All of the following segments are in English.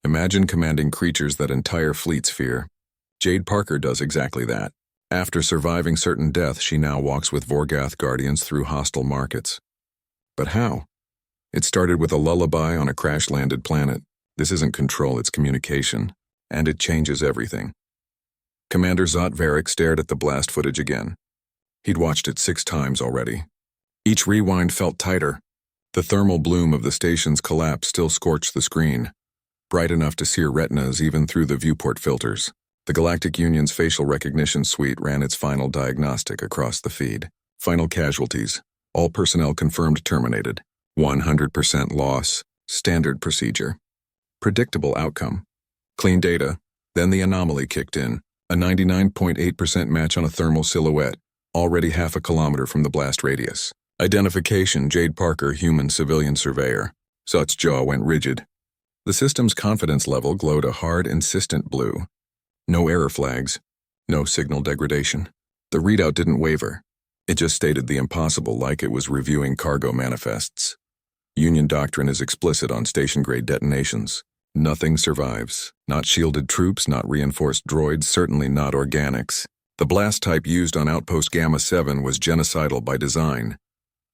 Imagine commanding creatures that entire fleets fear. Jade Parker does exactly that. After surviving certain death, she now walks with Vorgath guardians through hostile markets. But how? It started with a lullaby on a crash-landed planet. This isn't control, it's communication. And it changes everything. Commander Zot Varric stared at the blast footage again. He'd watched it 6 times already. Each rewind felt tighter. The thermal bloom of the station's collapse still scorched the screen, bright enough to sear retinas even through the viewport filters. The Galactic Union's facial recognition suite ran its final diagnostic across the feed. Final casualties. All personnel confirmed terminated. 100% loss. Standard procedure. Predictable outcome. Clean data. Then the anomaly kicked in. A 99.8% match on a thermal silhouette, already half a kilometer from the blast radius. Identification: Jade Parker, human civilian surveyor. Zot's jaw went rigid. The system's confidence level glowed a hard, insistent blue. No error flags. No signal degradation. The readout didn't waver. It just stated the impossible like it was reviewing cargo manifests. Union doctrine is explicit on station-grade detonations. Nothing survives. Not shielded troops, not reinforced droids, certainly not organics. The blast type used on Outpost Gamma 7 was genocidal by design,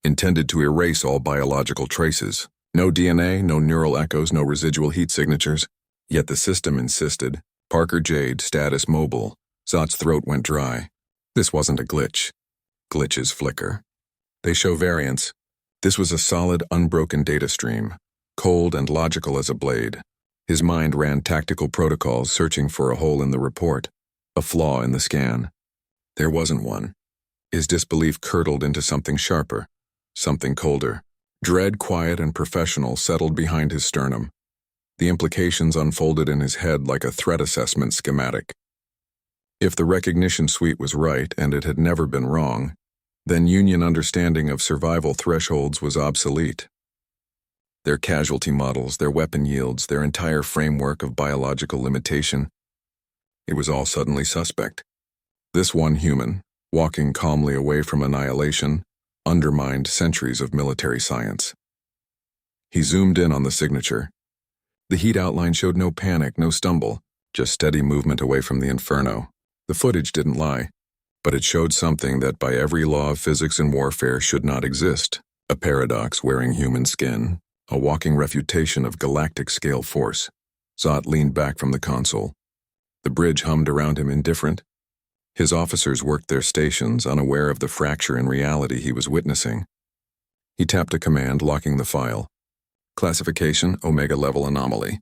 intended to erase all biological traces. No DNA, no neural echoes, no residual heat signatures. Yet the system insisted. Parker Jade, status mobile. Zot's throat went dry. This wasn't a glitch. Glitches flicker. They show variance. This was a solid, unbroken data stream, cold and logical as a blade. His mind ran tactical protocols, searching for a hole in the report, a flaw in the scan. There wasn't one. His disbelief curdled into something sharper, something colder. Dread, quiet, and professional settled behind his sternum. The implications unfolded in his head like a threat assessment schematic. If the recognition suite was right, and it had never been wrong, then Union understanding of survival thresholds was obsolete. Their casualty models, their weapon yields, their entire framework of biological limitation, it was all suddenly suspect. This one human, walking calmly away from annihilation, undermined centuries of military science. He zoomed in on the signature. The heat outline showed no panic, no stumble, just steady movement away from the inferno. The footage didn't lie, but it showed something that by every law of physics and warfare should not exist. A paradox wearing human skin, a walking refutation of galactic-scale force. Zot leaned back from the console. The bridge hummed around him, indifferent. His officers worked their stations, unaware of the fracture in reality he was witnessing. He tapped a command, locking the file. Classification: Omega-level anomaly.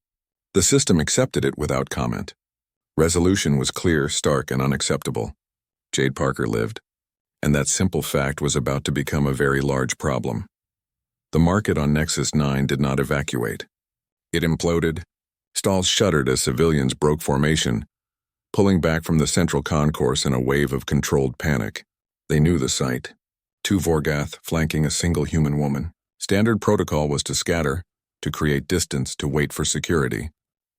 The system accepted it without comment. Resolution was clear, stark, and unacceptable. Jade Parker lived, and that simple fact was about to become a very large problem. The market on Nexus 9 did not evacuate. It imploded. Stalls shuddered as civilians broke formation, pulling back from the central concourse in a wave of controlled panic. They knew the sight. 2 Vorgath flanking a single human woman. Standard protocol was to scatter, to create distance, to wait for security.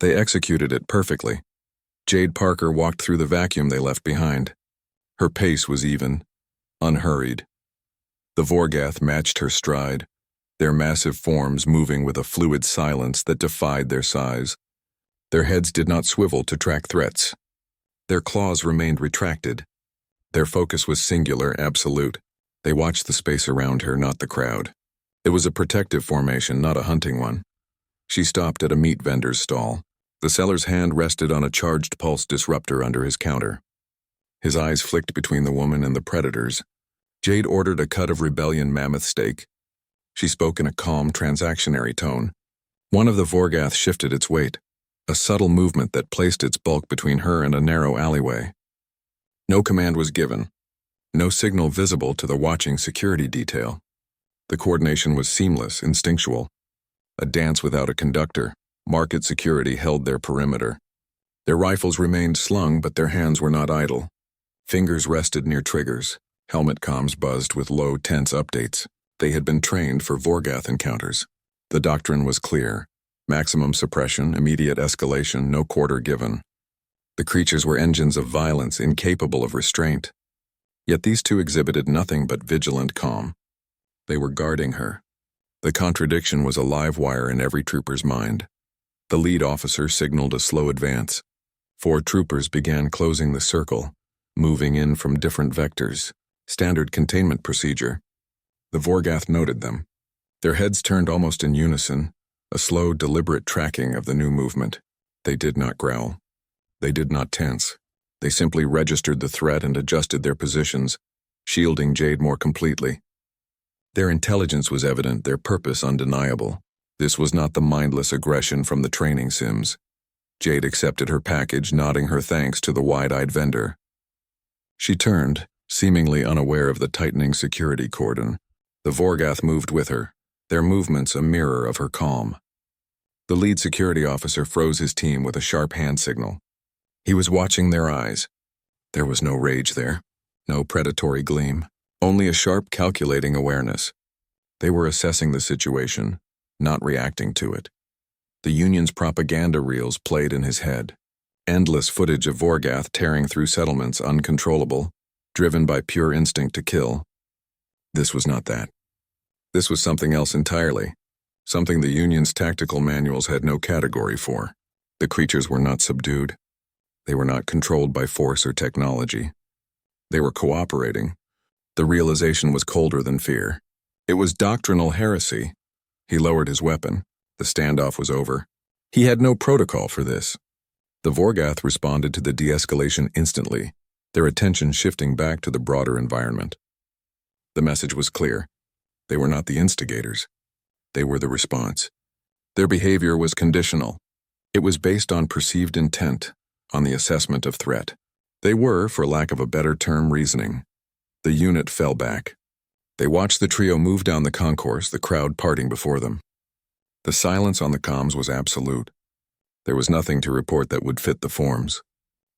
They executed it perfectly. Jade Parker walked through the vacuum they left behind. Her pace was even, unhurried. The Vorgath matched her stride, their massive forms moving with a fluid silence that defied their size. Their heads did not swivel to track threats. Their claws remained retracted. Their focus was singular, absolute. They watched the space around her, not the crowd. It was a protective formation, not a hunting one. She stopped at a meat vendor's stall. The seller's hand rested on a charged pulse disruptor under his counter. His eyes flicked between the woman and the predators. Jade ordered a cut of rebellion mammoth steak. She spoke in a calm, transactionary tone. One of the Vorgath shifted its weight, a subtle movement that placed its bulk between her and a narrow alleyway. No command was given. No signal visible to the watching security detail. The coordination was seamless, instinctual. A dance without a conductor. Market security held their perimeter. Their rifles remained slung, but their hands were not idle. Fingers rested near triggers. Helmet comms buzzed with low, tense updates. They had been trained for Vorgath encounters. The doctrine was clear. Maximum suppression, immediate escalation, no quarter given. The creatures were engines of violence, incapable of restraint. Yet these 2 exhibited nothing but vigilant calm. They were guarding her. The contradiction was a live wire in every trooper's mind. The lead officer signaled a slow advance. 4 troopers began closing the circle, moving in from different vectors, standard containment procedure. The Vorgath noted them. Their heads turned almost in unison, a slow, deliberate tracking of the new movement. They did not growl. They did not tense. They simply registered the threat and adjusted their positions, shielding Jade more completely. Their intelligence was evident, their purpose undeniable. This was not the mindless aggression from the training sims. Jade accepted her package, nodding her thanks to the wide-eyed vendor. She turned, seemingly unaware of the tightening security cordon. The Vorgath moved with her, their movements a mirror of her calm. The lead security officer froze his team with a sharp hand signal. He was watching their eyes. There was no rage there, no predatory gleam, only a sharp, calculating awareness. They were assessing the situation, not reacting to it. The Union's propaganda reels played in his head. Endless footage of Vorgath tearing through settlements uncontrollable, driven by pure instinct to kill. This was not that. This was something else entirely, something the Union's tactical manuals had no category for. The creatures were not subdued. They were not controlled by force or technology. They were cooperating. The realization was colder than fear. It was doctrinal heresy. He lowered his weapon. The standoff was over. He had no protocol for this. The Vorgath responded to the de-escalation instantly, their attention shifting back to the broader environment. The message was clear. They were not the instigators. They were the response. Their behavior was conditional. It was based on perceived intent, on the assessment of threat. They were, for lack of a better term, reasoning. The unit fell back. They watched the trio move down the concourse, the crowd parting before them. The silence on the comms was absolute. There was nothing to report that would fit the forms.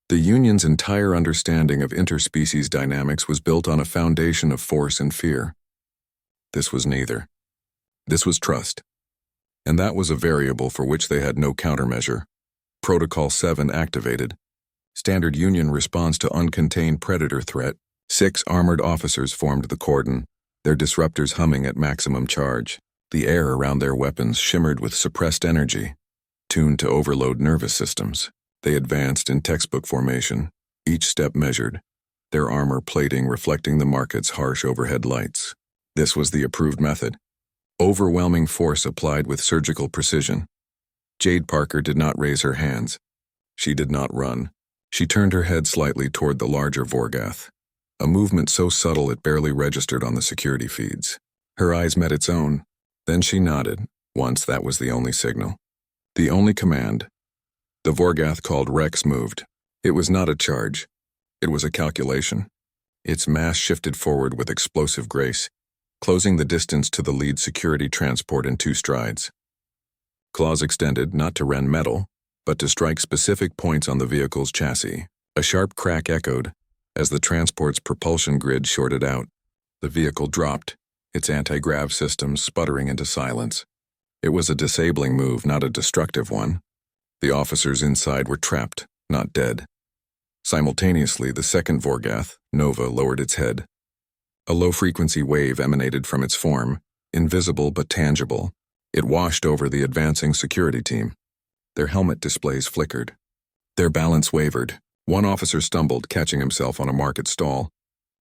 The Union's entire understanding of interspecies dynamics was built on a foundation of force and fear. This was neither. This was trust. And that was a variable for which they had no countermeasure. Protocol 7 activated. Standard Union response to uncontained predator threat. 6 armored officers formed the cordon, their disruptors humming at maximum charge. The air around their weapons shimmered with suppressed energy, tuned to overload nervous systems. They advanced in textbook formation, each step measured, their armor plating reflecting the market's harsh overhead lights. This was the approved method. Overwhelming force applied with surgical precision. Jade Parker did not raise her hands. She did not run. She turned her head slightly toward the larger Vorgath, a movement so subtle it barely registered on the security feeds. Her eyes met its own. Then she nodded. Once that was the only signal. The only command. The Vorgath called Rex moved. It was not a charge. It was a calculation. Its mass shifted forward with explosive grace, closing the distance to the lead security transport in 2 strides. Claws extended not to rend metal, but to strike specific points on the vehicle's chassis. A sharp crack echoed as the transport's propulsion grid shorted out. The vehicle dropped, its anti-grav systems sputtering into silence. It was a disabling move, not a destructive one. The officers inside were trapped, not dead. Simultaneously, the second Vorgath, Nova, lowered its head. A low-frequency wave emanated from its form, invisible but tangible. It washed over the advancing security team. Their helmet displays flickered. Their balance wavered. One officer stumbled, catching himself on a market stall.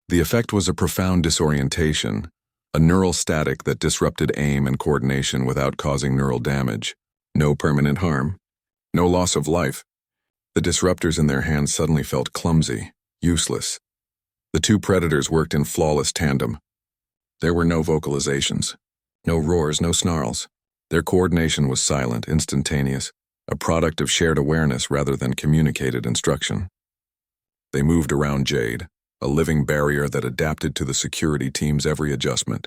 The effect was a profound disorientation, a neural static that disrupted aim and coordination without causing neural damage. No permanent harm. No loss of life. The disruptors in their hands suddenly felt clumsy, useless. The 2 predators worked in flawless tandem. There were no vocalizations, no roars, no snarls. Their coordination was silent, instantaneous, a product of shared awareness rather than communicated instruction. They moved around Jade, a living barrier that adapted to the security team's every adjustment.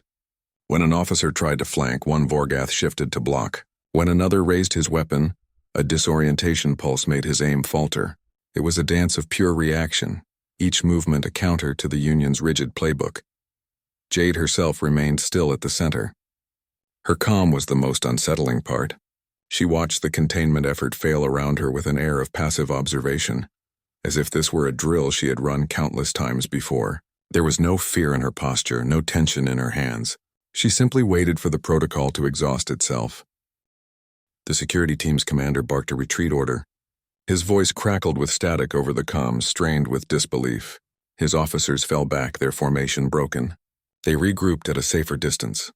When an officer tried to flank, one Vorgath shifted to block. When another raised his weapon, a disorientation pulse made his aim falter. It was a dance of pure reaction, each movement a counter to the Union's rigid playbook. Jade herself remained still at the center. Her calm was the most unsettling part. She watched the containment effort fail around her with an air of passive observation, as if this were a drill she had run countless times before. There was no fear in her posture, no tension in her hands. She simply waited for the protocol to exhaust itself. The security team's commander barked a retreat order. His voice crackled with static over the comms, strained with disbelief. His officers fell back, their formation broken. They regrouped at a safer distance.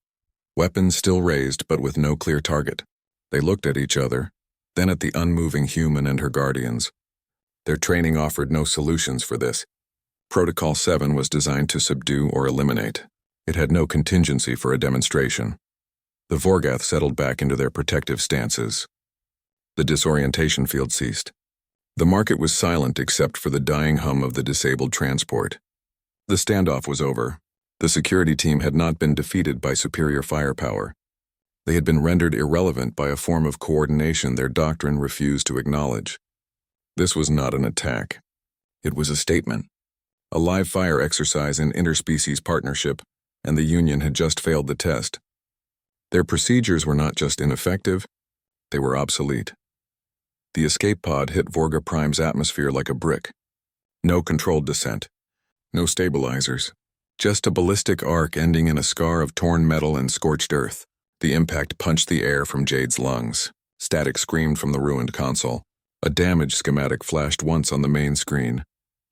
Weapons still raised, but with no clear target. They looked at each other, then at the unmoving human and her guardians. Their training offered no solutions for this. Protocol 7 was designed to subdue or eliminate. It had no contingency for a demonstration. The Vorgath settled back into their protective stances. The disorientation field ceased. The market was silent except for the dying hum of the disabled transport. The standoff was over. The security team had not been defeated by superior firepower. They had been rendered irrelevant by a form of coordination their doctrine refused to acknowledge. This was not an attack. It was a statement. A live fire exercise in interspecies partnership, and the Union had just failed the test. Their procedures were not just ineffective, they were obsolete. The escape pod hit Vorga Prime's atmosphere like a brick. No controlled descent. No stabilizers. Just a ballistic arc ending in a scar of torn metal and scorched earth. The impact punched the air from Jade's lungs. Static screamed from the ruined console. A damage schematic flashed once on the main screen.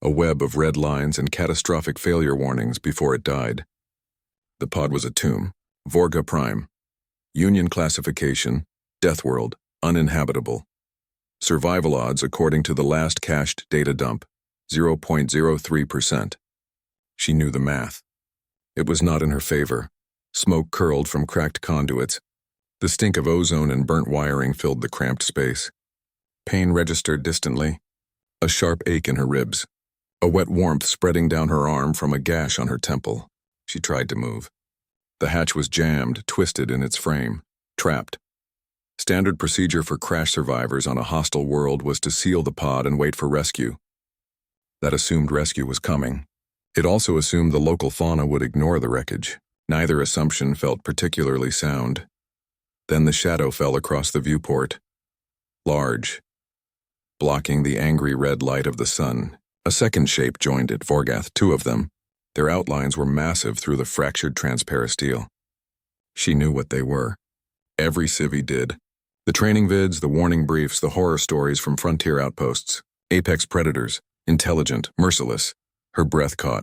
A web of red lines and catastrophic failure warnings before it died. The pod was a tomb. Vorga Prime. Union classification, Death World, uninhabitable. Survival odds according to the last cached data dump, 0.03%. She knew the math. It was not in her favor. Smoke curled from cracked conduits. The stink of ozone and burnt wiring filled the cramped space. Pain registered distantly. A sharp ache in her ribs. A wet warmth spreading down her arm from a gash on her temple. She tried to move. The hatch was jammed, twisted in its frame, trapped. Standard procedure for crash survivors on a hostile world was to seal the pod and wait for rescue. That assumed rescue was coming. It also assumed the local fauna would ignore the wreckage. Neither assumption felt particularly sound. Then the shadow fell across the viewport. Large. Blocking the angry red light of the sun. A second shape joined it, Vorgath, two of them. Their outlines were massive through the fractured transparasteel. She knew what they were. Every civvy did. The training vids, the warning briefs, the horror stories from frontier outposts. Apex predators, intelligent, merciless. Her breath caught.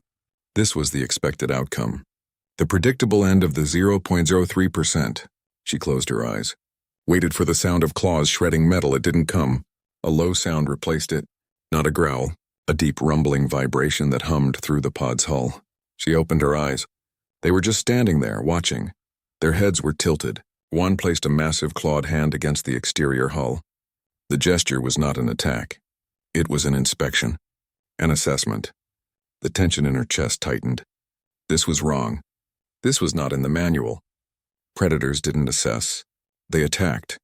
This was the expected outcome. The predictable end of the 0.03%. She closed her eyes. Waited for the sound of claws shredding metal. It didn't come. A low sound replaced it. Not a growl. A deep rumbling vibration that hummed through the pod's hull. She opened her eyes. They were just standing there, watching. Their heads were tilted. One placed a massive clawed hand against the exterior hull. The gesture was not an attack. It was an inspection. An assessment. The tension in her chest tightened. This was wrong. This was not in the manual. Predators didn't assess. They attacked.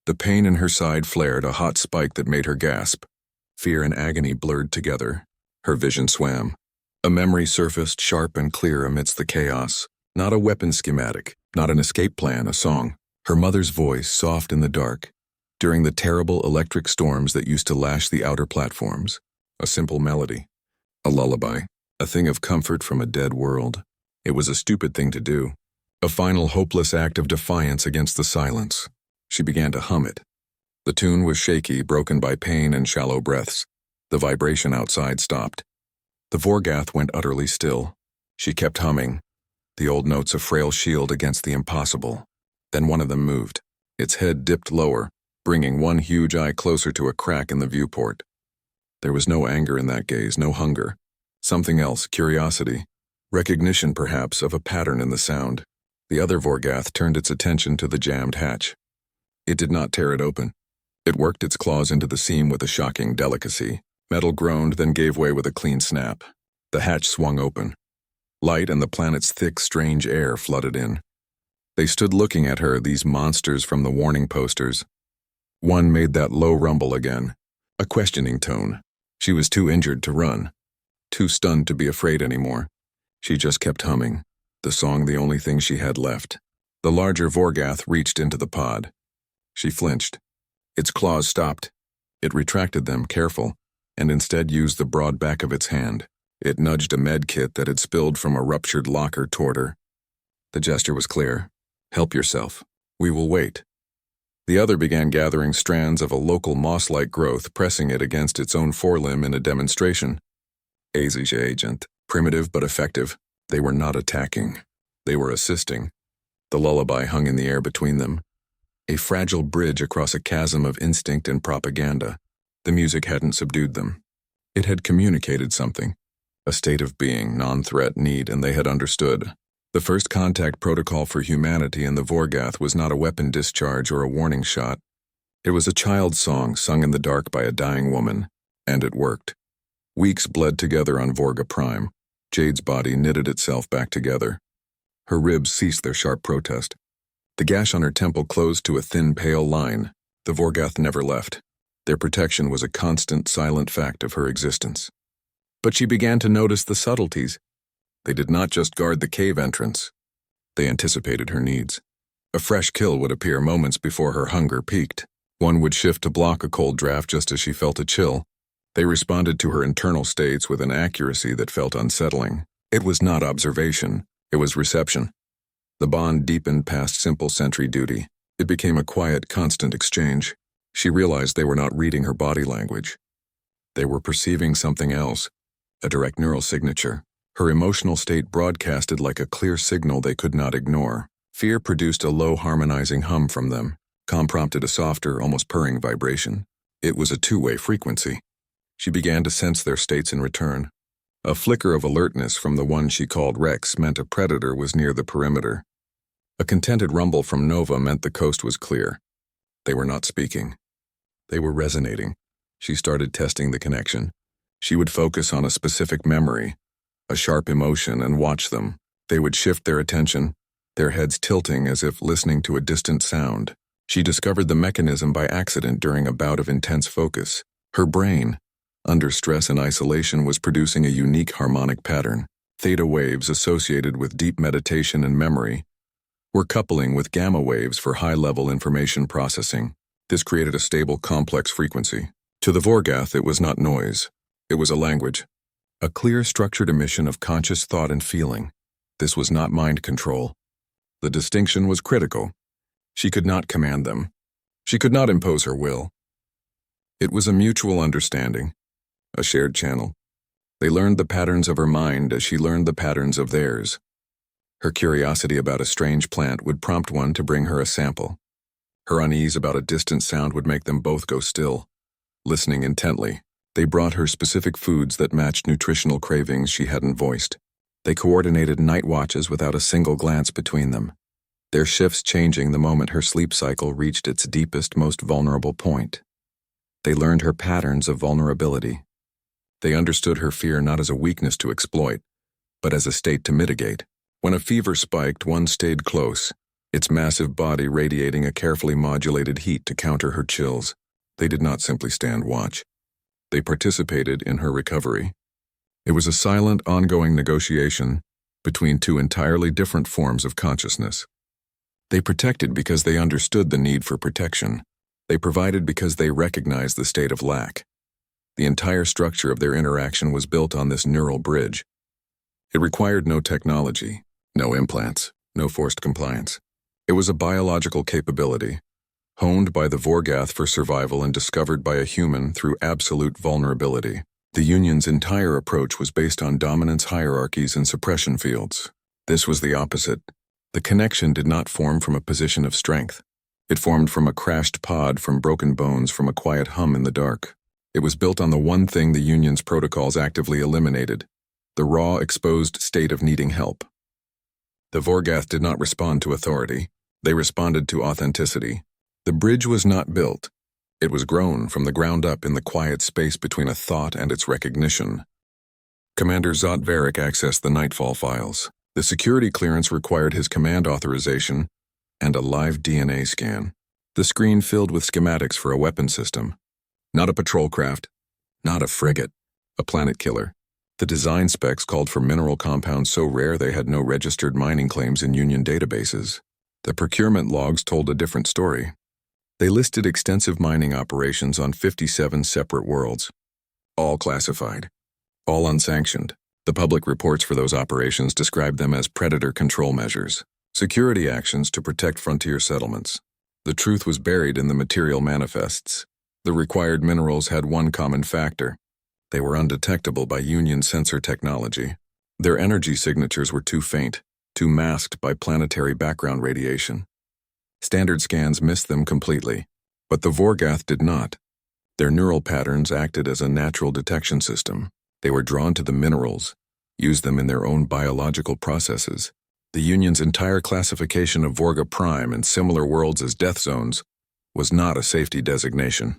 The pain in her side flared, a hot spike that made her gasp. Fear and agony blurred together. Her vision swam. A memory surfaced sharp and clear amidst the chaos. Not a weapon schematic, not an escape plan, a song. Her mother's voice, soft in the dark, during the terrible electric storms that used to lash the outer platforms. A simple melody. A lullaby. A thing of comfort from a dead world. It was a stupid thing to do. A final hopeless act of defiance against the silence. She began to hum it. The tune was shaky, broken by pain and shallow breaths. The vibration outside stopped. The Vorgath went utterly still. She kept humming, the old notes a frail shield against the impossible. Then one of them moved. Its head dipped lower, bringing one huge eye closer to a crack in the viewport. There was no anger in that gaze, no hunger. Something else, curiosity. Recognition, perhaps, of a pattern in the sound. The other Vorgath turned its attention to the jammed hatch. It did not tear it open. It worked its claws into the seam with a shocking delicacy. Metal groaned, then gave way with a clean snap. The hatch swung open. Light and the planet's thick, strange air flooded in. They stood looking at her, these monsters from the warning posters. One made that low rumble again, a questioning tone. She was too injured to run, too stunned to be afraid anymore. She just kept humming, the song the only thing she had left. The larger Vorgath reached into the pod. She flinched. Its claws stopped. It retracted them, careful, and instead used the broad back of its hand. It nudged a med kit that had spilled from a ruptured locker toward her. The gesture was clear. Help yourself. We will wait. The other began gathering strands of a local moss-like growth, pressing it against its own forelimb in a demonstration. Easy agent, primitive but effective. They were not attacking. They were assisting. The lullaby hung in the air between them, a fragile bridge across a chasm of instinct and propaganda. The music hadn't subdued them. It had communicated something, a state of being, non-threat, need, and they had understood. The first contact protocol for humanity in the Vorgath was not a weapon discharge or a warning shot. It was a child's song sung in the dark by a dying woman, and it worked. Weeks bled together on Vorga Prime. Jade's body knitted itself back together. Her ribs ceased their sharp protest. The gash on her temple closed to a thin, pale line. The Vorgath never left. Their protection was a constant, silent fact of her existence. But she began to notice the subtleties. They did not just guard the cave entrance. They anticipated her needs. A fresh kill would appear moments before her hunger peaked. One would shift to block a cold draft just as she felt a chill. They responded to her internal states with an accuracy that felt unsettling. It was not observation. It was reception. The bond deepened past simple sentry duty. It became a quiet, constant exchange. She realized they were not reading her body language. They were perceiving something else, a direct neural signature. Her emotional state broadcasted like a clear signal they could not ignore. Fear produced a low harmonizing hum from them. Calm prompted a softer, almost purring vibration. It was a two-way frequency. She began to sense their states in return. A flicker of alertness from the one she called Rex meant a predator was near the perimeter. A contented rumble from Nova meant the coast was clear. They were not speaking. They were resonating. She started testing the connection. She would focus on a specific memory, a sharp emotion, and watch them. They would shift their attention, their heads tilting as if listening to a distant sound. She discovered the mechanism by accident during a bout of intense focus. Her brain, under stress and isolation, was producing a unique harmonic pattern. Theta waves associated with deep meditation and memory were coupling with gamma waves for high-level information processing. This created a stable, complex frequency. To the Vorgath, it was not noise. It was a language. A clear, structured emission of conscious thought and feeling. This was not mind control. The distinction was critical. She could not command them. She could not impose her will. It was a mutual understanding, a shared channel. They learned the patterns of her mind as she learned the patterns of theirs. Her curiosity about a strange plant would prompt one to bring her a sample. Her unease about a distant sound would make them both go still, listening intently. They brought her specific foods that matched nutritional cravings she hadn't voiced. They coordinated night watches without a single glance between them, their shifts changing the moment her sleep cycle reached its deepest, most vulnerable point. They learned her patterns of vulnerability. They understood her fear not as a weakness to exploit, but as a state to mitigate. When a fever spiked, one stayed close, its massive body radiating a carefully modulated heat to counter her chills. They did not simply stand watch. They participated in her recovery. It was a silent, ongoing negotiation between two entirely different forms of consciousness. They protected because they understood the need for protection. They provided because they recognized the state of lack. The entire structure of their interaction was built on this neural bridge. It required no technology, no implants, no forced compliance. It was a biological capability, honed by the Vorgath for survival and discovered by a human through absolute vulnerability. The Union's entire approach was based on dominance hierarchies and suppression fields. This was the opposite. The connection did not form from a position of strength. It formed from a crashed pod, from broken bones, from a quiet hum in the dark. It was built on the one thing the Union's protocols actively eliminated: the raw, exposed state of needing help. The Vorgath did not respond to authority. They responded to authenticity. The bridge was not built. It was grown from the ground up in the quiet space between a thought and its recognition. Commander Zot Varric accessed the Nightfall files. The security clearance required his command authorization and a live DNA scan. The screen filled with schematics for a weapon system. Not a patrol craft, not a frigate, a planet killer. The design specs called for mineral compounds so rare they had no registered mining claims in Union databases. The procurement logs told a different story. They listed extensive mining operations on 57 separate worlds, all classified, all unsanctioned. The public reports for those operations described them as predator control measures, security actions to protect frontier settlements. The truth was buried in the material manifests. The required minerals had one common factor. They were undetectable by Union sensor technology. Their energy signatures were too faint, too masked by planetary background radiation. Standard scans missed them completely, but the Vorgath did not. Their neural patterns acted as a natural detection system. They were drawn to the minerals, used them in their own biological processes. The Union's entire classification of Vorga Prime and similar worlds as death zones was not a safety designation.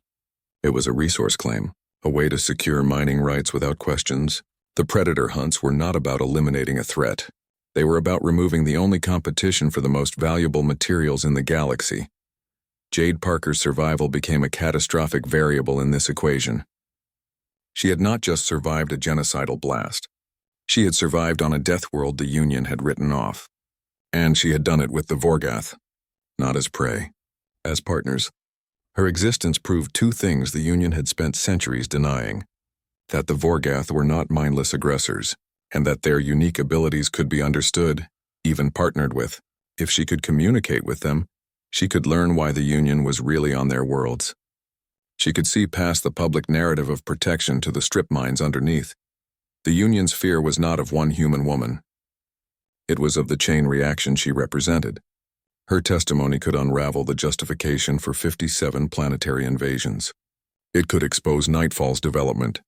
It was a resource claim, a way to secure mining rights without questions. The predator hunts were not about eliminating a threat. They were about removing the only competition for the most valuable materials in the galaxy. Jade Parker's survival became a catastrophic variable in this equation. She had not just survived a genocidal blast. She had survived on a death world the Union had written off. And she had done it with the Vorgath, not as prey, as partners. Her existence proved two things the Union had spent centuries denying: that the Vorgath were not mindless aggressors, and that their unique abilities could be understood, even partnered with. If she could communicate with them, she could learn why the Union was really on their worlds. She could see past the public narrative of protection to the strip mines underneath. The Union's fear was not of one human woman. It was of the chain reaction she represented. Her testimony could unravel the justification for 57 planetary invasions. It could expose Nightfall's development,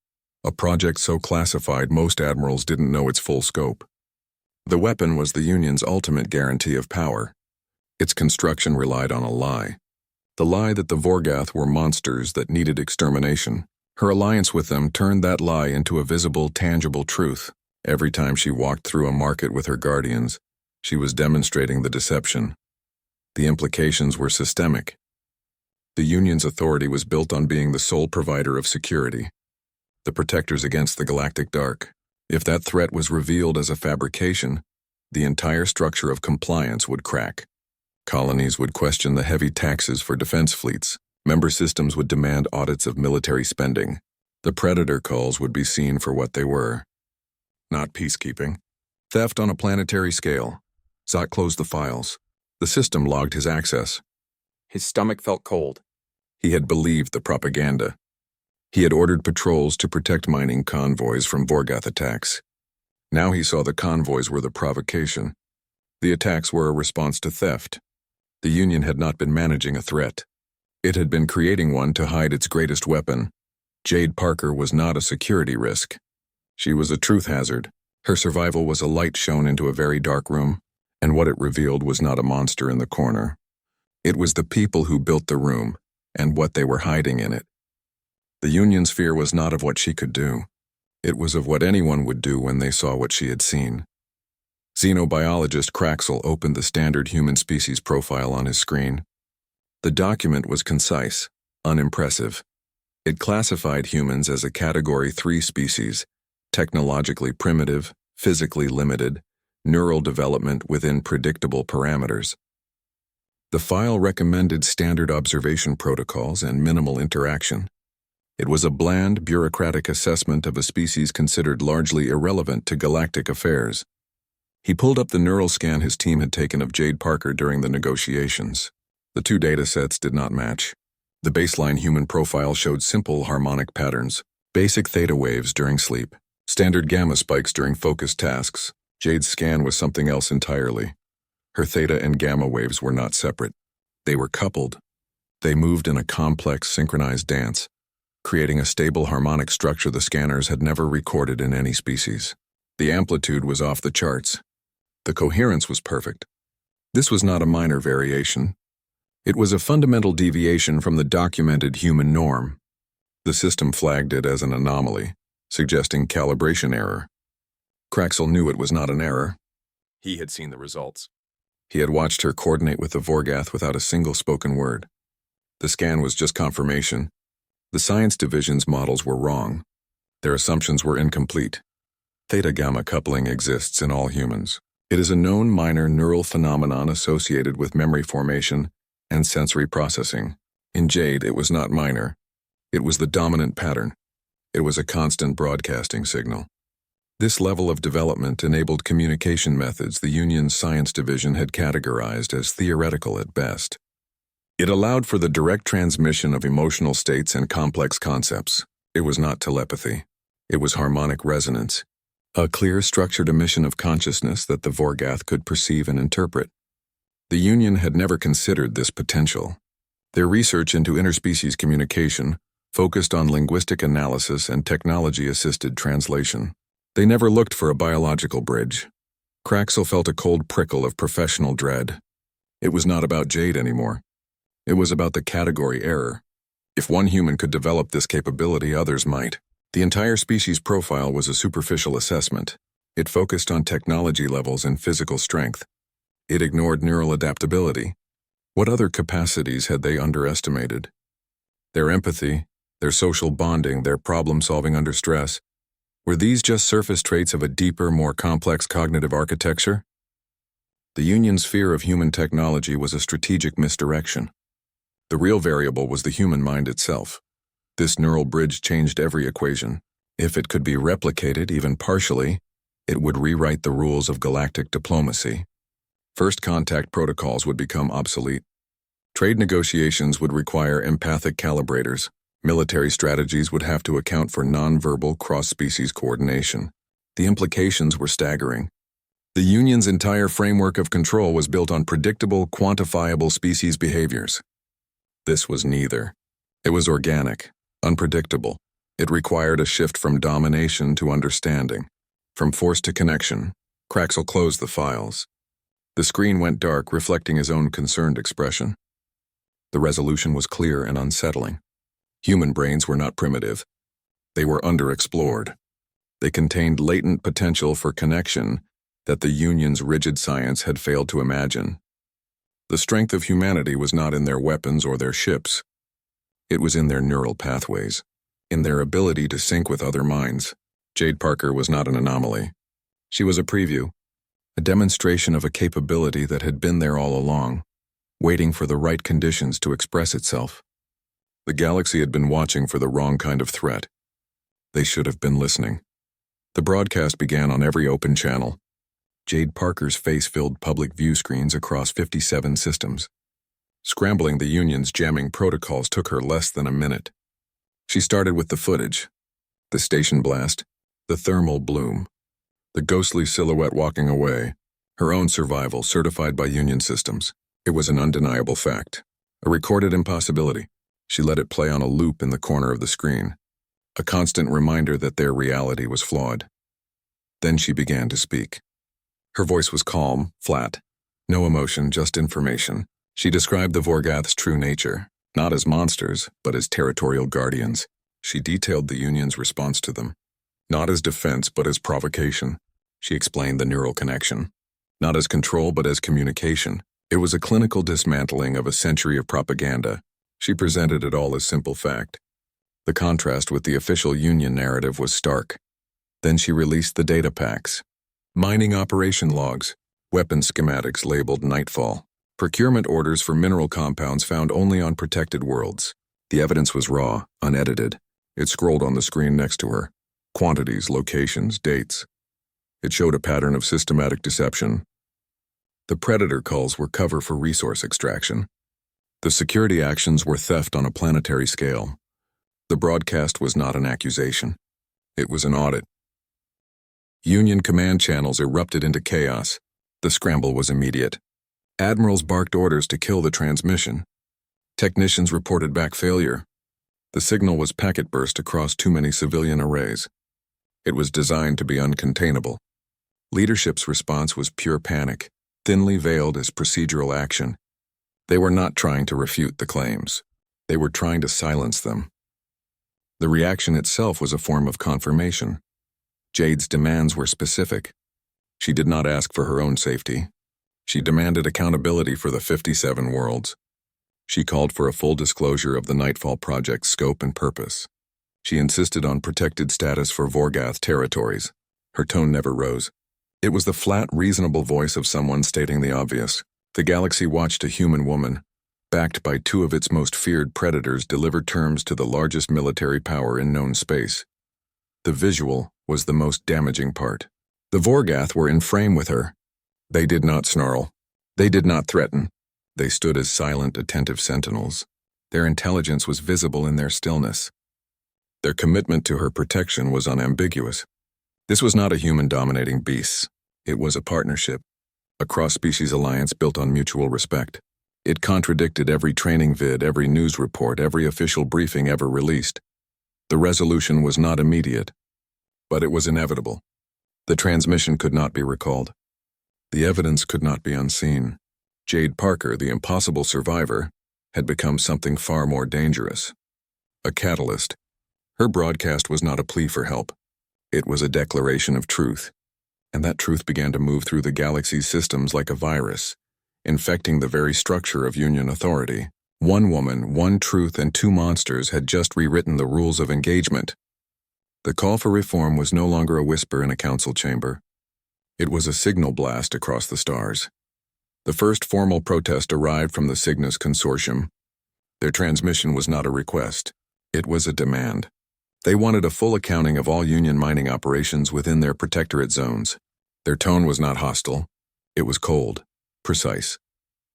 a project so classified most admirals didn't know its full scope. The weapon was the Union's ultimate guarantee of power. Its construction relied on a lie. The lie that the Vorgath were monsters that needed extermination. Her alliance with them turned that lie into a visible, tangible truth. Every time she walked through a market with her guardians, she was demonstrating the deception. The implications were systemic. The Union's authority was built on being the sole provider of security, the protectors against the galactic dark. If that threat was revealed as a fabrication, the entire structure of compliance would crack. Colonies would question the heavy taxes for defense fleets. Member systems would demand audits of military spending. The predator calls would be seen for what they were. Not peacekeeping. Theft on a planetary scale. Zot closed the files. The system logged his access. His stomach felt cold. He had believed the propaganda. He had ordered patrols to protect mining convoys from Vorgath attacks. Now he saw the convoys were the provocation. The attacks were a response to theft. The Union had not been managing a threat. It had been creating one to hide its greatest weapon. Jade Parker was not a security risk. She was a truth hazard. Her survival was a light shown into a very dark room, and what it revealed was not a monster in the corner. It was the people who built the room, and what they were hiding in it. The Union's fear was not of what she could do. It was of what anyone would do when they saw what she had seen. Xenobiologist Craxel opened the standard human species profile on his screen. The document was concise, unimpressive. It classified humans as a Category 3 species, technologically primitive, physically limited, neural development within predictable parameters. The file recommended standard observation protocols and minimal interaction. It was a bland, bureaucratic assessment of a species considered largely irrelevant to galactic affairs. He pulled up the neural scan his team had taken of Jade Parker during the negotiations. The two datasets did not match. The baseline human profile showed simple harmonic patterns, basic theta waves during sleep, standard gamma spikes during focused tasks. Jade's scan was something else entirely. Her theta and gamma waves were not separate. They were coupled. They moved in a complex, synchronized dance, creating a stable harmonic structure the scanners had never recorded in any species. The amplitude was off the charts. The coherence was perfect. This was not a minor variation. It was a fundamental deviation from the documented human norm. The system flagged it as an anomaly, suggesting calibration error. Craxel knew it was not an error. He had seen the results. He had watched her coordinate with the Vorgath without a single spoken word. The scan was just confirmation. The science division's models were wrong. Their assumptions were incomplete. Theta-gamma coupling exists in all humans. It is a known minor neural phenomenon associated with memory formation and sensory processing. In Jade, it was not minor. It was the dominant pattern. It was a constant broadcasting signal. This level of development enabled communication methods the Union's science division had categorized as theoretical at best. It allowed for the direct transmission of emotional states and complex concepts. It was not telepathy. It was harmonic resonance, a clear, structured emission of consciousness that the Vorgath could perceive and interpret. The Union had never considered this potential. Their research into interspecies communication focused on linguistic analysis and technology-assisted translation. They never looked for a biological bridge. Craxel felt a cold prickle of professional dread. It was not about Jade anymore. It was about the category error. If one human could develop this capability, others might. The entire species profile was a superficial assessment. It focused on technology levels and physical strength. It ignored neural adaptability. What other capacities had they underestimated? Their empathy, their social bonding, their problem-solving under stress. Were these just surface traits of a deeper, more complex cognitive architecture? The Union's fear of human technology was a strategic misdirection. The real variable was the human mind itself. This neural bridge changed every equation. If it could be replicated, even partially, it would rewrite the rules of galactic diplomacy. First contact protocols would become obsolete. Trade negotiations would require empathic calibrators. Military strategies would have to account for non-verbal cross-species coordination. The implications were staggering. The Union's entire framework of control was built on predictable, quantifiable species behaviors. This was neither. It was organic, unpredictable. It required a shift from domination to understanding, from force to connection. Craxel closed the files. The screen went dark, reflecting his own concerned expression. The resolution was clear and unsettling. Human brains were not primitive. They were underexplored. They contained latent potential for connection that the Union's rigid science had failed to imagine. The strength of humanity was not in their weapons or their ships. It was in their neural pathways, in their ability to sync with other minds. Jade Parker was not an anomaly. She was a preview, a demonstration of a capability that had been there all along, waiting for the right conditions to express itself. The galaxy had been watching for the wrong kind of threat. They should have been listening. The broadcast began on every open channel. Jade Parker's face filled public view screens across 57 systems. Scrambling the Union's jamming protocols took her less than a minute. She started with the footage. The station blast, the thermal bloom, the ghostly silhouette walking away, her own survival certified by Union systems. It was an undeniable fact, a recorded impossibility. She let it play on a loop in the corner of the screen, a constant reminder that their reality was flawed. Then she began to speak. Her voice was calm, flat, no emotion, just information. She described the Vorgath's true nature, not as monsters, but as territorial guardians. She detailed the Union's response to them, not as defense, but as provocation. She explained the neural connection, not as control, but as communication. It was a clinical dismantling of a century of propaganda. She presented it all as simple fact. The contrast with the official Union narrative was stark. Then she released the data packs. Mining operation logs, weapon schematics labeled Nightfall, procurement orders for mineral compounds found only on protected worlds. The evidence was raw, unedited. It scrolled on the screen next to her. Quantities, locations, dates. It showed a pattern of systematic deception. The predator culls were cover for resource extraction. The security actions were theft on a planetary scale. The broadcast was not an accusation. It was an audit. Union command channels erupted into chaos. The scramble was immediate. Admirals barked orders to kill the transmission. Technicians reported back failure. The signal was packet burst across too many civilian arrays. It was designed to be uncontainable. Leadership's response was pure panic, thinly veiled as procedural action. They were not trying to refute the claims. They were trying to silence them. The reaction itself was a form of confirmation. Jade's demands were specific. She did not ask for her own safety. She demanded accountability for the 57 worlds. She called for a full disclosure of the Nightfall Project's scope and purpose. She insisted on protected status for Vorgath territories. Her tone never rose. It was the flat, reasonable voice of someone stating the obvious. The galaxy watched a human woman, backed by two of its most feared predators, deliver terms to the largest military power in known space. The visual was the most damaging part. The Vorgath were in frame with her. They did not snarl. They did not threaten. They stood as silent, attentive sentinels. Their intelligence was visible in their stillness. Their commitment to her protection was unambiguous. This was not a human-dominating beast. It was a partnership, a cross-species alliance built on mutual respect. It contradicted every training vid, every news report, every official briefing ever released. The resolution was not immediate, but it was inevitable. The transmission could not be recalled. The evidence could not be unseen. Jade Parker, the impossible survivor, had become something far more dangerous. A catalyst. Her broadcast was not a plea for help. It was a declaration of truth, and that truth began to move through the galaxy's systems like a virus, infecting the very structure of Union authority. One woman, one truth, and two monsters had just rewritten the rules of engagement. The call for reform was no longer a whisper in a council chamber. It was a signal blast across the stars. The first formal protest arrived from the Cygnus Consortium. Their transmission was not a request. It was a demand. They wanted a full accounting of all Union mining operations within their protectorate zones. Their tone was not hostile. It was cold, precise.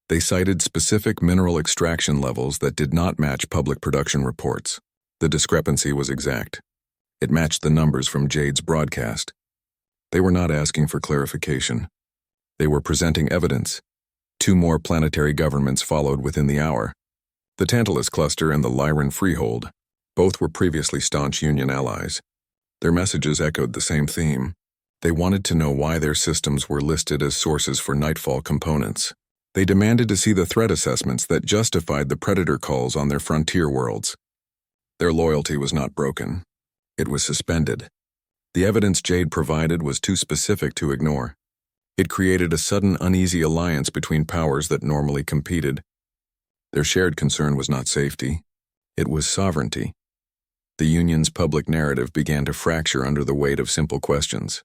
They cited specific mineral extraction levels that did not match public production reports. The discrepancy was exact. It matched the numbers from Jade's broadcast. They were not asking for clarification. They were presenting evidence. 2 more planetary governments followed within the hour. The Tantalus Cluster and the Lyran Freehold. Both were previously staunch Union allies. Their messages echoed the same theme. They wanted to know why their systems were listed as sources for Nightfall components. They demanded to see the threat assessments that justified the predator calls on their frontier worlds. Their loyalty was not broken. It was suspended. The evidence Jade provided was too specific to ignore. It created a sudden uneasy alliance between powers that normally competed. Their shared concern was not safety. It was sovereignty. The Union's public narrative began to fracture under the weight of simple questions.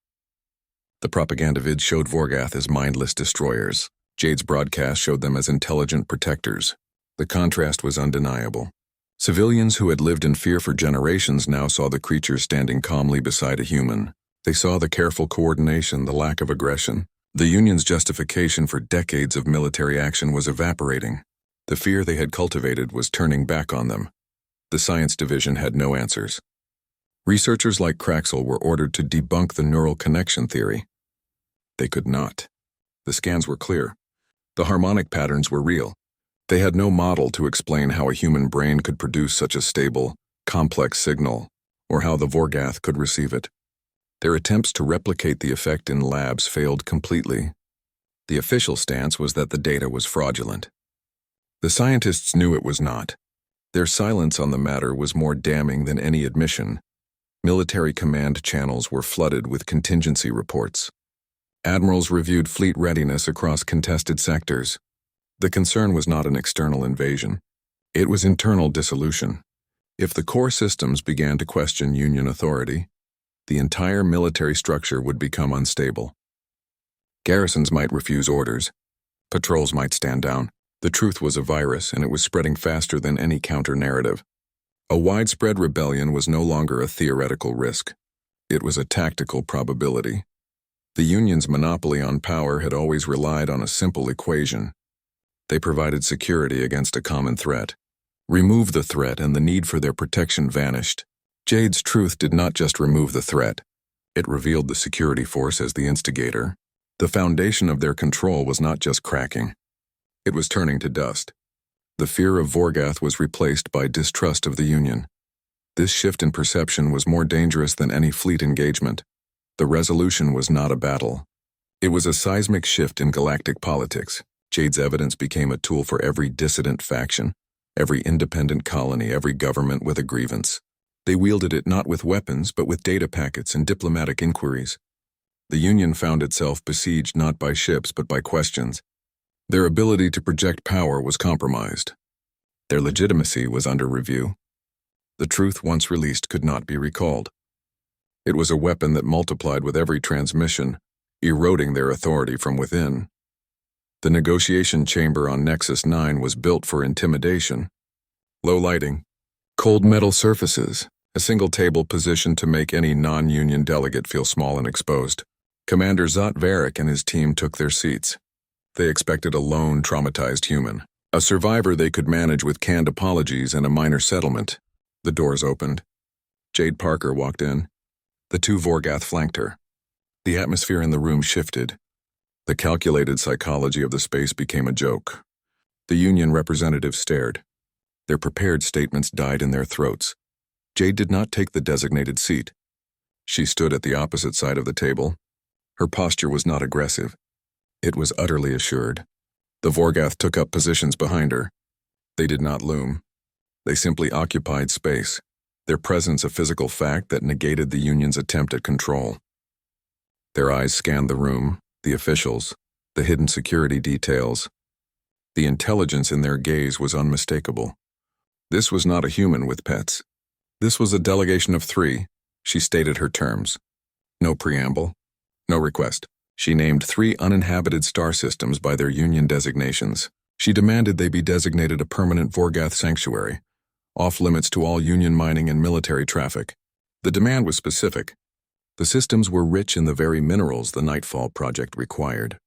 The propaganda vids showed Vorgath as mindless destroyers. Jade's broadcast showed them as intelligent protectors. The contrast was undeniable. Civilians who had lived in fear for generations now saw the creatures standing calmly beside a human. They saw the careful coordination, the lack of aggression. The Union's justification for decades of military action was evaporating. The fear they had cultivated was turning back on them. The science division had no answers. Researchers like Kraxel were ordered to debunk the neural connection theory. They could not. The scans were clear. The harmonic patterns were real. They had no model to explain how a human brain could produce such a stable, complex signal, or how the Vorgath could receive it. Their attempts to replicate the effect in labs failed completely. The official stance was that the data was fraudulent. The scientists knew it was not. Their silence on the matter was more damning than any admission. Military command channels were flooded with contingency reports. Admirals reviewed fleet readiness across contested sectors. The concern was not an external invasion. It was internal dissolution. If the core systems began to question Union authority, the entire military structure would become unstable. Garrisons might refuse orders. Patrols might stand down. The truth was a virus, and it was spreading faster than any counter-narrative. A widespread rebellion was no longer a theoretical risk. It was a tactical probability. The Union's monopoly on power had always relied on a simple equation. They provided security against a common threat. Remove the threat and the need for their protection vanished. Jade's truth did not just remove the threat. It revealed the security force as the instigator. The foundation of their control was not just cracking. It was turning to dust. The fear of Vorgath was replaced by distrust of the Union. This shift in perception was more dangerous than any fleet engagement. The resolution was not a battle. It was a seismic shift in galactic politics. Jade's evidence became a tool for every dissident faction, every independent colony, every government with a grievance. They wielded it not with weapons, but with data packets and diplomatic inquiries. The Union found itself besieged not by ships, but by questions. Their ability to project power was compromised. Their legitimacy was under review. The truth once released could not be recalled. It was a weapon that multiplied with every transmission, eroding their authority from within. The negotiation chamber on Nexus 9 was built for intimidation. Low lighting, cold metal surfaces, a single table positioned to make any non-Union delegate feel small and exposed. Commander Zot Varric and his team took their seats. They expected a lone, traumatized human. A survivor they could manage with canned apologies and a minor settlement. The doors opened. Jade Parker walked in. The two Vorgath flanked her. The atmosphere in the room shifted. The calculated psychology of the space became a joke. The union representatives stared. Their prepared statements died in their throats. Jade did not take the designated seat. She stood at the opposite side of the table. Her posture was not aggressive. It was utterly assured. The Vorgath took up positions behind her. They did not loom. They simply occupied space, their presence a physical fact that negated the Union's attempt at control. Their eyes scanned the room, the officials, the hidden security details. The intelligence in their gaze was unmistakable. This was not a human with pets. This was a delegation of 3. She stated her terms. No preamble, no request. She named 3 uninhabited star systems by their Union designations. She demanded they be designated a permanent Vorgath sanctuary, off-limits to all Union mining and military traffic. The demand was specific. The systems were rich in the very minerals the Nightfall Project required.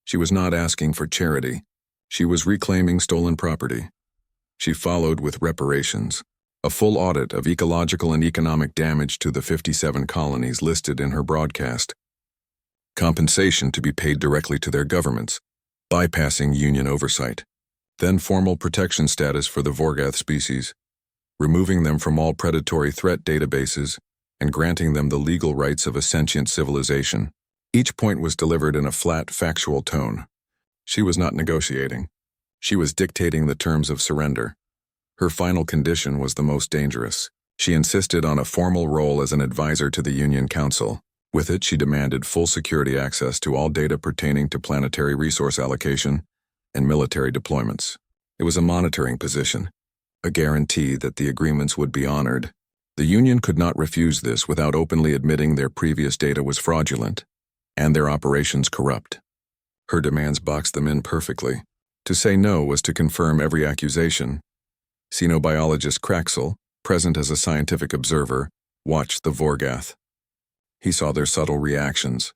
She was not asking for charity. She was reclaiming stolen property. She followed with reparations, a full audit of ecological and economic damage to the 57 colonies listed in her broadcast. Compensation to be paid directly to their governments, bypassing Union oversight. Then formal protection status for the Vorgath species, removing them from all predatory threat databases and granting them the legal rights of a sentient civilization. Each point was delivered in a flat, factual tone. She was not negotiating. She was dictating the terms of surrender. Her final condition was the most dangerous. She insisted on a formal role as an advisor to the Union Council. With it, she demanded full security access to all data pertaining to planetary resource allocation and military deployments. It was a monitoring position, a guarantee that the agreements would be honored. The Union could not refuse this without openly admitting their previous data was fraudulent and their operations corrupt. Her demands boxed them in perfectly. To say no was to confirm every accusation. Xenobiologist Kraxel, present as a scientific observer, watched the Vorgath. He saw their subtle reactions.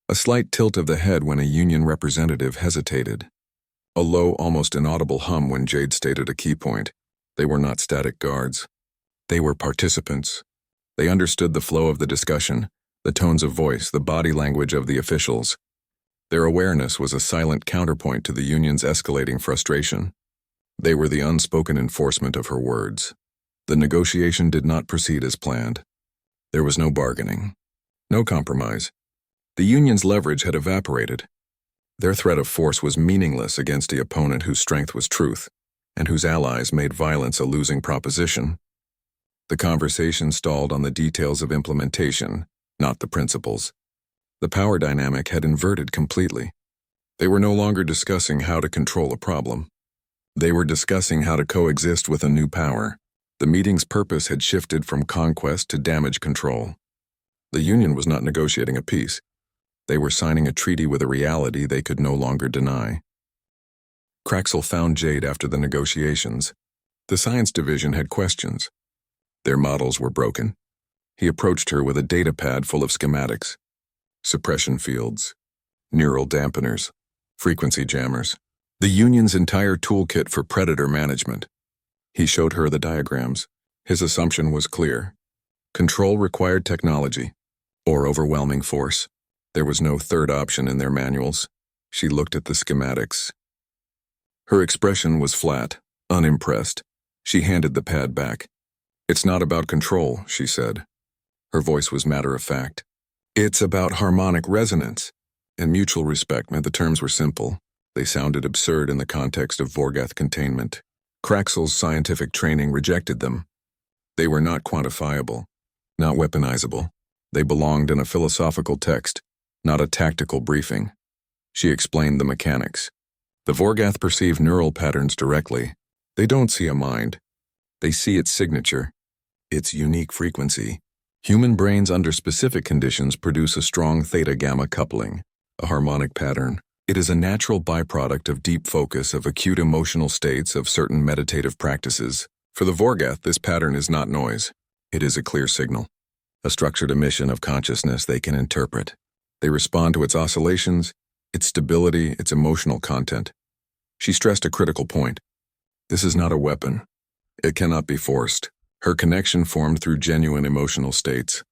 A slight tilt of the head when a Union representative hesitated. A low, almost inaudible hum when Jade stated a key point. They were not static guards. They were participants. They understood the flow of the discussion, the tones of voice, the body language of the officials. Their awareness was a silent counterpoint to the Union's escalating frustration. They were the unspoken enforcement of her words. The negotiation did not proceed as planned. There was no bargaining. No compromise. The Union's leverage had evaporated. Their threat of force was meaningless against the opponent whose strength was truth, and whose allies made violence a losing proposition. The conversation stalled on the details of implementation, not the principles. The power dynamic had inverted completely. They were no longer discussing how to control a problem. They were discussing how to coexist with a new power. The meeting's purpose had shifted from conquest to damage control. The Union was not negotiating a peace. They were signing a treaty with a reality they could no longer deny. Kraxel found Jade after the negotiations. The science division had questions. Their models were broken. He approached her with a data pad full of schematics. Suppression fields, neural dampeners, frequency jammers. The Union's entire toolkit for predator management. He showed her the diagrams. His assumption was clear. Control required technology, or overwhelming force. There was no third option in their manuals. She looked at the schematics. Her expression was flat, unimpressed. She handed the pad back. "It's not about control," she said. Her voice was matter-of-fact. "It's about harmonic resonance." And mutual respect meant the terms were simple. They sounded absurd in the context of Vorgath containment. Kraxel's scientific training rejected them. They were not quantifiable, not weaponizable. They belonged in a philosophical text, not a tactical briefing. She explained the mechanics. The Vorgath perceive neural patterns directly. They don't see a mind. They see its signature, its unique frequency. Human brains under specific conditions produce a strong theta-gamma coupling, a harmonic pattern. It is a natural byproduct of deep focus, of acute emotional states, of certain meditative practices. For the Vorgath, this pattern is not noise. It is a clear signal, a structured emission of consciousness they can interpret. They respond to its oscillations, its stability, its emotional content. She stressed a critical point. This is not a weapon. It cannot be forced. Her connection formed through genuine emotional states.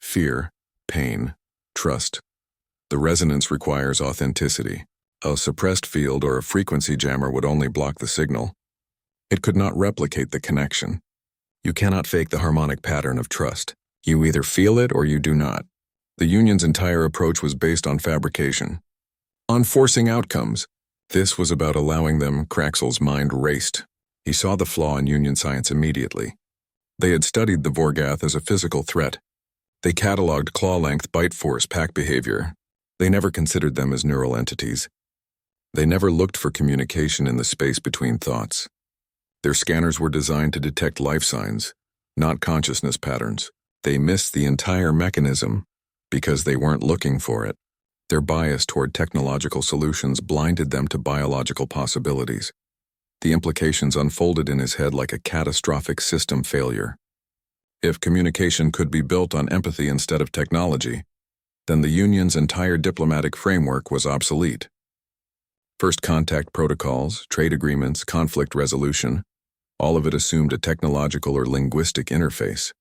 Fear, pain, trust. The resonance requires authenticity. A suppressed field or a frequency jammer would only block the signal. It could not replicate the connection. You cannot fake the harmonic pattern of trust. You either feel it or you do not. The Union's entire approach was based on fabrication. On forcing outcomes. This was about allowing them. Kraxel's mind raced. He saw the flaw in Union science immediately. They had studied the Vorgath as a physical threat. They cataloged claw-length, bite force, pack behavior. They never considered them as neural entities. They never looked for communication in the space between thoughts. Their scanners were designed to detect life signs, not consciousness patterns. They missed the entire mechanism because they weren't looking for it. Their bias toward technological solutions blinded them to biological possibilities. The implications unfolded in his head like a catastrophic system failure. If communication could be built on empathy instead of technology, then the Union's entire diplomatic framework was obsolete. First contact protocols, trade agreements, conflict resolution, all of it assumed a technological or linguistic interface.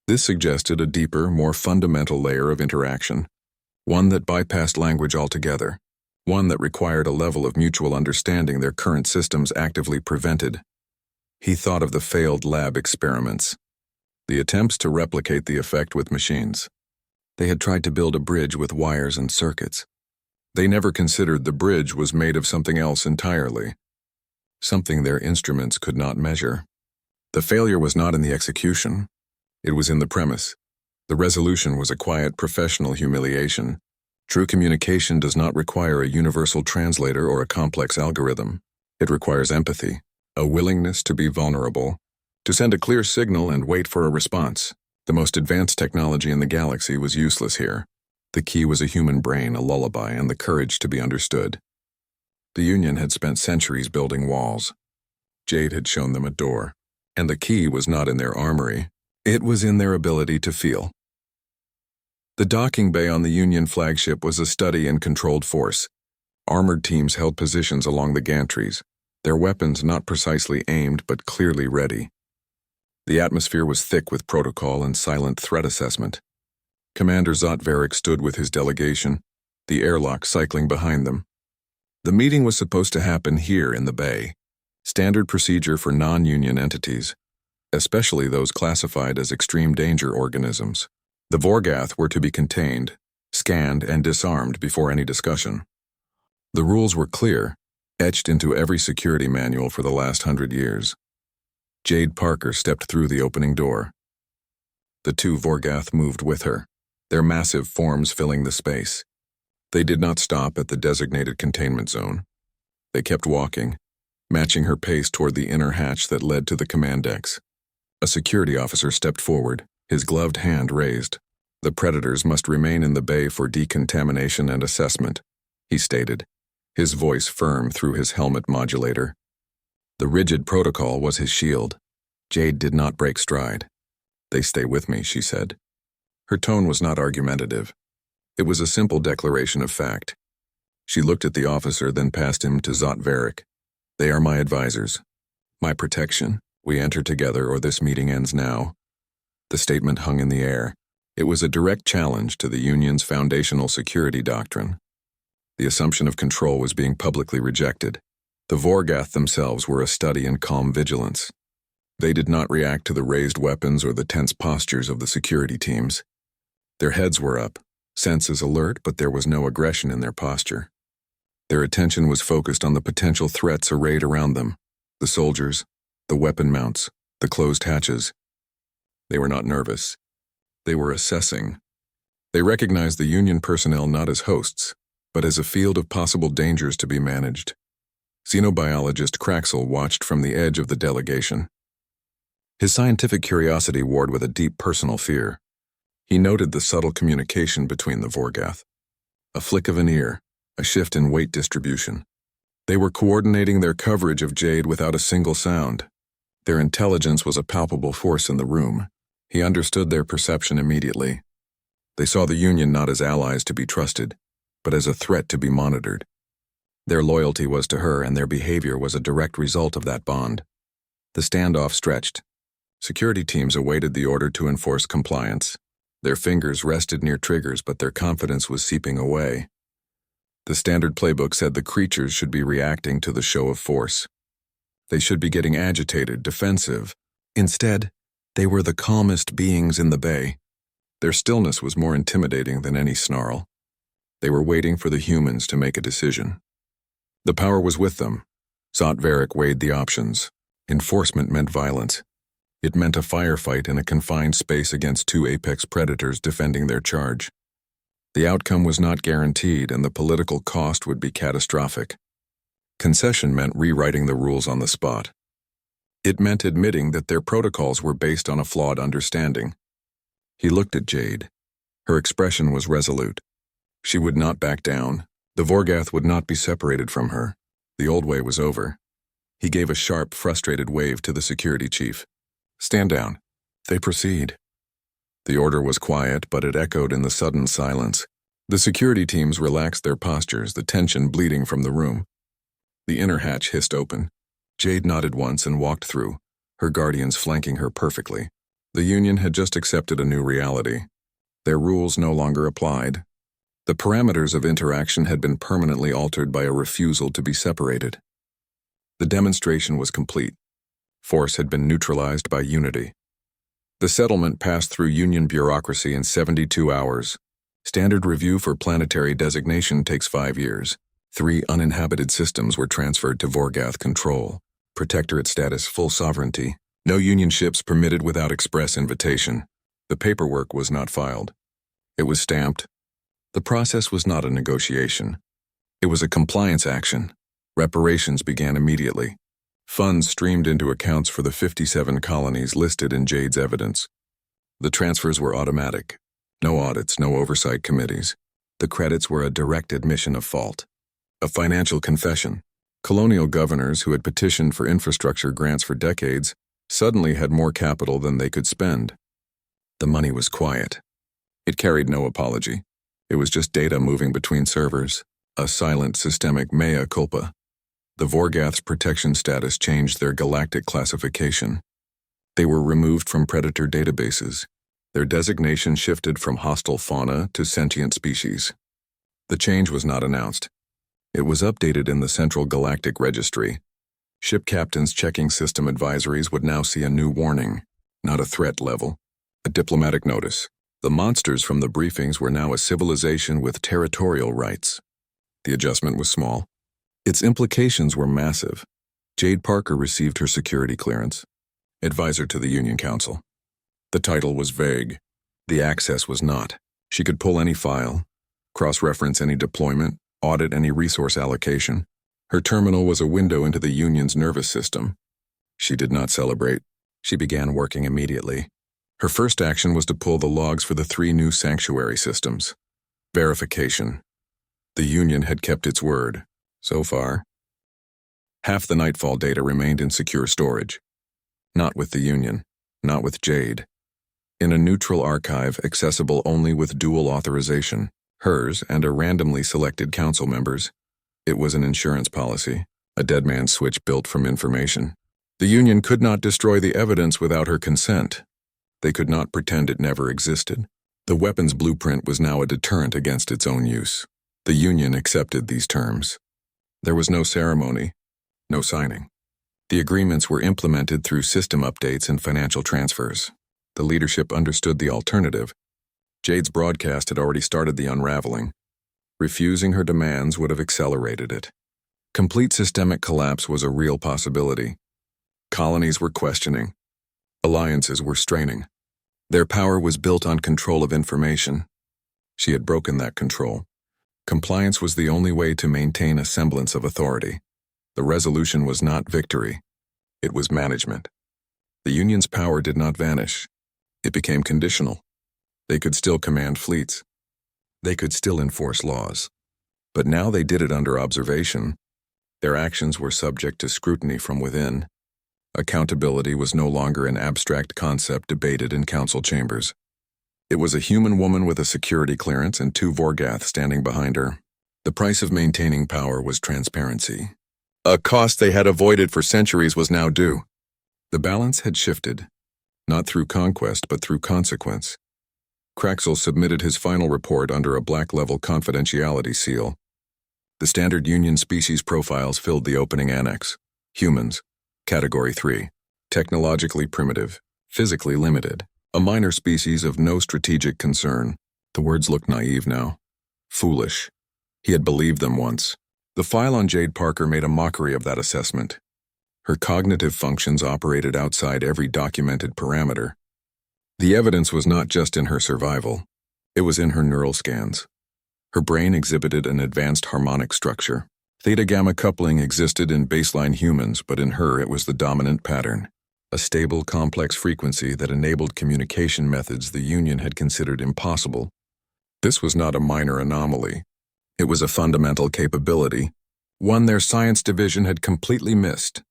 This suggested a deeper, more fundamental layer of interaction, one that bypassed language altogether, one that required a level of mutual understanding their current systems actively prevented. He thought of the failed lab experiments, the attempts to replicate the effect with machines. They had tried to build a bridge with wires and circuits. They never considered the bridge was made of something else entirely, something their instruments could not measure. The failure was not in the execution. It was in the premise. The resolution was a quiet professional humiliation. True communication does not require a universal translator or a complex algorithm. It requires empathy, a willingness to be vulnerable, to send a clear signal and wait for a response. The most advanced technology in the galaxy was useless here. The key was a human brain, a lullaby, and the courage to be understood. The Union had spent centuries building walls. Jade had shown them a door, and the key was not in their armory. It was in their ability to feel. The docking bay on the Union flagship was a study in controlled force. Armored teams held positions along the gantries, their weapons not precisely aimed but clearly ready. The atmosphere was thick with protocol and silent threat assessment. Commander Zotveric stood with his delegation, the airlock cycling behind them. The meeting was supposed to happen here in the bay, standard procedure for non-Union entities, especially those classified as extreme danger organisms. The Vorgath were to be contained, scanned, and disarmed before any discussion. The rules were clear, etched into every security manual for the last 100 years. Jade Parker stepped through the opening door. The two Vorgath moved with her, their massive forms filling the space. They did not stop at the designated containment zone. They kept walking, matching her pace toward the inner hatch that led to the command decks. A security officer stepped forward, his gloved hand raised. The predators must remain in the bay for decontamination and assessment, he stated, his voice firm through his helmet modulator. The rigid protocol was his shield. Jade did not break stride. "They stay with me," she said. Her tone was not argumentative. It was a simple declaration of fact. She looked at the officer, then passed him to Zotveric. "They are my advisors. My protection. We enter together or this meeting ends now." The statement hung in the air. It was a direct challenge to the Union's foundational security doctrine. The assumption of control was being publicly rejected. The Vorgath themselves were a study in calm vigilance. They did not react to the raised weapons or the tense postures of the security teams. Their heads were up, senses alert, but there was no aggression in their posture. Their attention was focused on the potential threats arrayed around them, the soldiers, the weapon mounts, the closed hatches. They were not nervous. They were assessing. They recognized the Union personnel not as hosts, but as a field of possible dangers to be managed. Xenobiologist Kraxel watched from the edge of the delegation. His scientific curiosity warred with a deep personal fear. He noted the subtle communication between the Vorgath. A flick of an ear, a shift in weight distribution. They were coordinating their coverage of Jade without a single sound. Their intelligence was a palpable force in the room. He understood their perception immediately. They saw the Union not as allies to be trusted, but as a threat to be monitored. Their loyalty was to her, and their behavior was a direct result of that bond. The standoff stretched. Security teams awaited the order to enforce compliance. Their fingers rested near triggers, but their confidence was seeping away. The standard playbook said the creatures should be reacting to the show of force. They should be getting agitated, defensive. Instead, they were the calmest beings in the bay. Their stillness was more intimidating than any snarl. They were waiting for the humans to make a decision. The power was with them. Zotveric weighed the options. Enforcement meant violence. It meant a firefight in a confined space against two apex predators defending their charge. The outcome was not guaranteed, and the political cost would be catastrophic. Concession meant rewriting the rules on the spot. It meant admitting that their protocols were based on a flawed understanding. He looked at Jade. Her expression was resolute. She would not back down. The Vorgath would not be separated from her. The old way was over. He gave a sharp, frustrated wave to the security chief. "Stand down." "They proceed." The order was quiet, but it echoed in the sudden silence. The security teams relaxed their postures, the tension bleeding from the room. The inner hatch hissed open. Jade nodded once and walked through, her guardians flanking her perfectly. The Union had just accepted a new reality. Their rules no longer applied. The parameters of interaction had been permanently altered by a refusal to be separated. The demonstration was complete. Force had been neutralized by unity. The settlement passed through Union bureaucracy in 72 hours. Standard review for planetary designation takes 5 years. 3 uninhabited systems were transferred to Vorgath control. Protectorate status, full sovereignty. No Union ships permitted without express invitation. The paperwork was not filed. It was stamped. The process was not a negotiation. It was a compliance action. Reparations began immediately. Funds streamed into accounts for the 57 colonies listed in Jade's evidence. The transfers were automatic. No audits, no oversight committees. The credits were a direct admission of fault. A financial confession. Colonial governors who had petitioned for infrastructure grants for decades suddenly had more capital than they could spend. The money was quiet. It carried no apology. It was just data moving between servers, a silent systemic mea culpa. The Vorgath's protection status changed their galactic classification. They were removed from predator databases. Their designation shifted from hostile fauna to sentient species. The change was not announced. It was updated in the Central Galactic Registry. Ship captains checking system advisories would now see a new warning, not a threat level, a diplomatic notice. The monsters from the briefings were now a civilization with territorial rights. The adjustment was small. Its implications were massive. Jade Parker received her security clearance, advisor to the Union Council. The title was vague. The access was not. She could pull any file, cross-reference any deployment, audit any resource allocation. Her terminal was a window into the Union's nervous system. She did not celebrate. She began working immediately. Her first action was to pull the logs for the 3 new sanctuary systems. Verification. The Union had kept its word. So far. Half the Nightfall data remained in secure storage. Not with the Union. Not with Jade. In a neutral archive accessible only with dual authorization, hers and a randomly selected council members. It was an insurance policy, a dead man's switch built from information. The Union could not destroy the evidence without her consent. They could not pretend it never existed. The weapons blueprint was now a deterrent against its own use. The Union accepted these terms. There was no ceremony, no signing. The agreements were implemented through system updates and financial transfers. The leadership understood the alternative. Jade's broadcast had already started the unraveling. Refusing her demands would have accelerated it. Complete systemic collapse was a real possibility. Colonies were questioning. Alliances were straining. Their power was built on control of information. She had broken that control. Compliance was the only way to maintain a semblance of authority. The resolution was not victory. It was management. The Union's power did not vanish. It became conditional. They could still command fleets. They could still enforce laws. But now they did it under observation. Their actions were subject to scrutiny from within. Accountability was no longer an abstract concept debated in council chambers. It was a human woman with a security clearance and 2 Vorgath standing behind her. The price of maintaining power was transparency. A cost they had avoided for centuries was now due. The balance had shifted, not through conquest but through consequence. Craxel submitted his final report under a black-level confidentiality seal. The standard Union species profiles filled the opening annex. Humans, Category 3. Technologically primitive, physically limited. A minor species of no strategic concern. The words looked naive now. Foolish. He had believed them once. The file on Jade Parker made a mockery of that assessment. Her cognitive functions operated outside every documented parameter. The evidence was not just in her survival. It was in her neural scans. Her brain exhibited an advanced harmonic structure. Theta-gamma coupling existed in baseline humans, but in her it was the dominant pattern. A stable, complex frequency that enabled communication methods the Union had considered impossible. This was not a minor anomaly. It was a fundamental capability, one their science division had completely missed.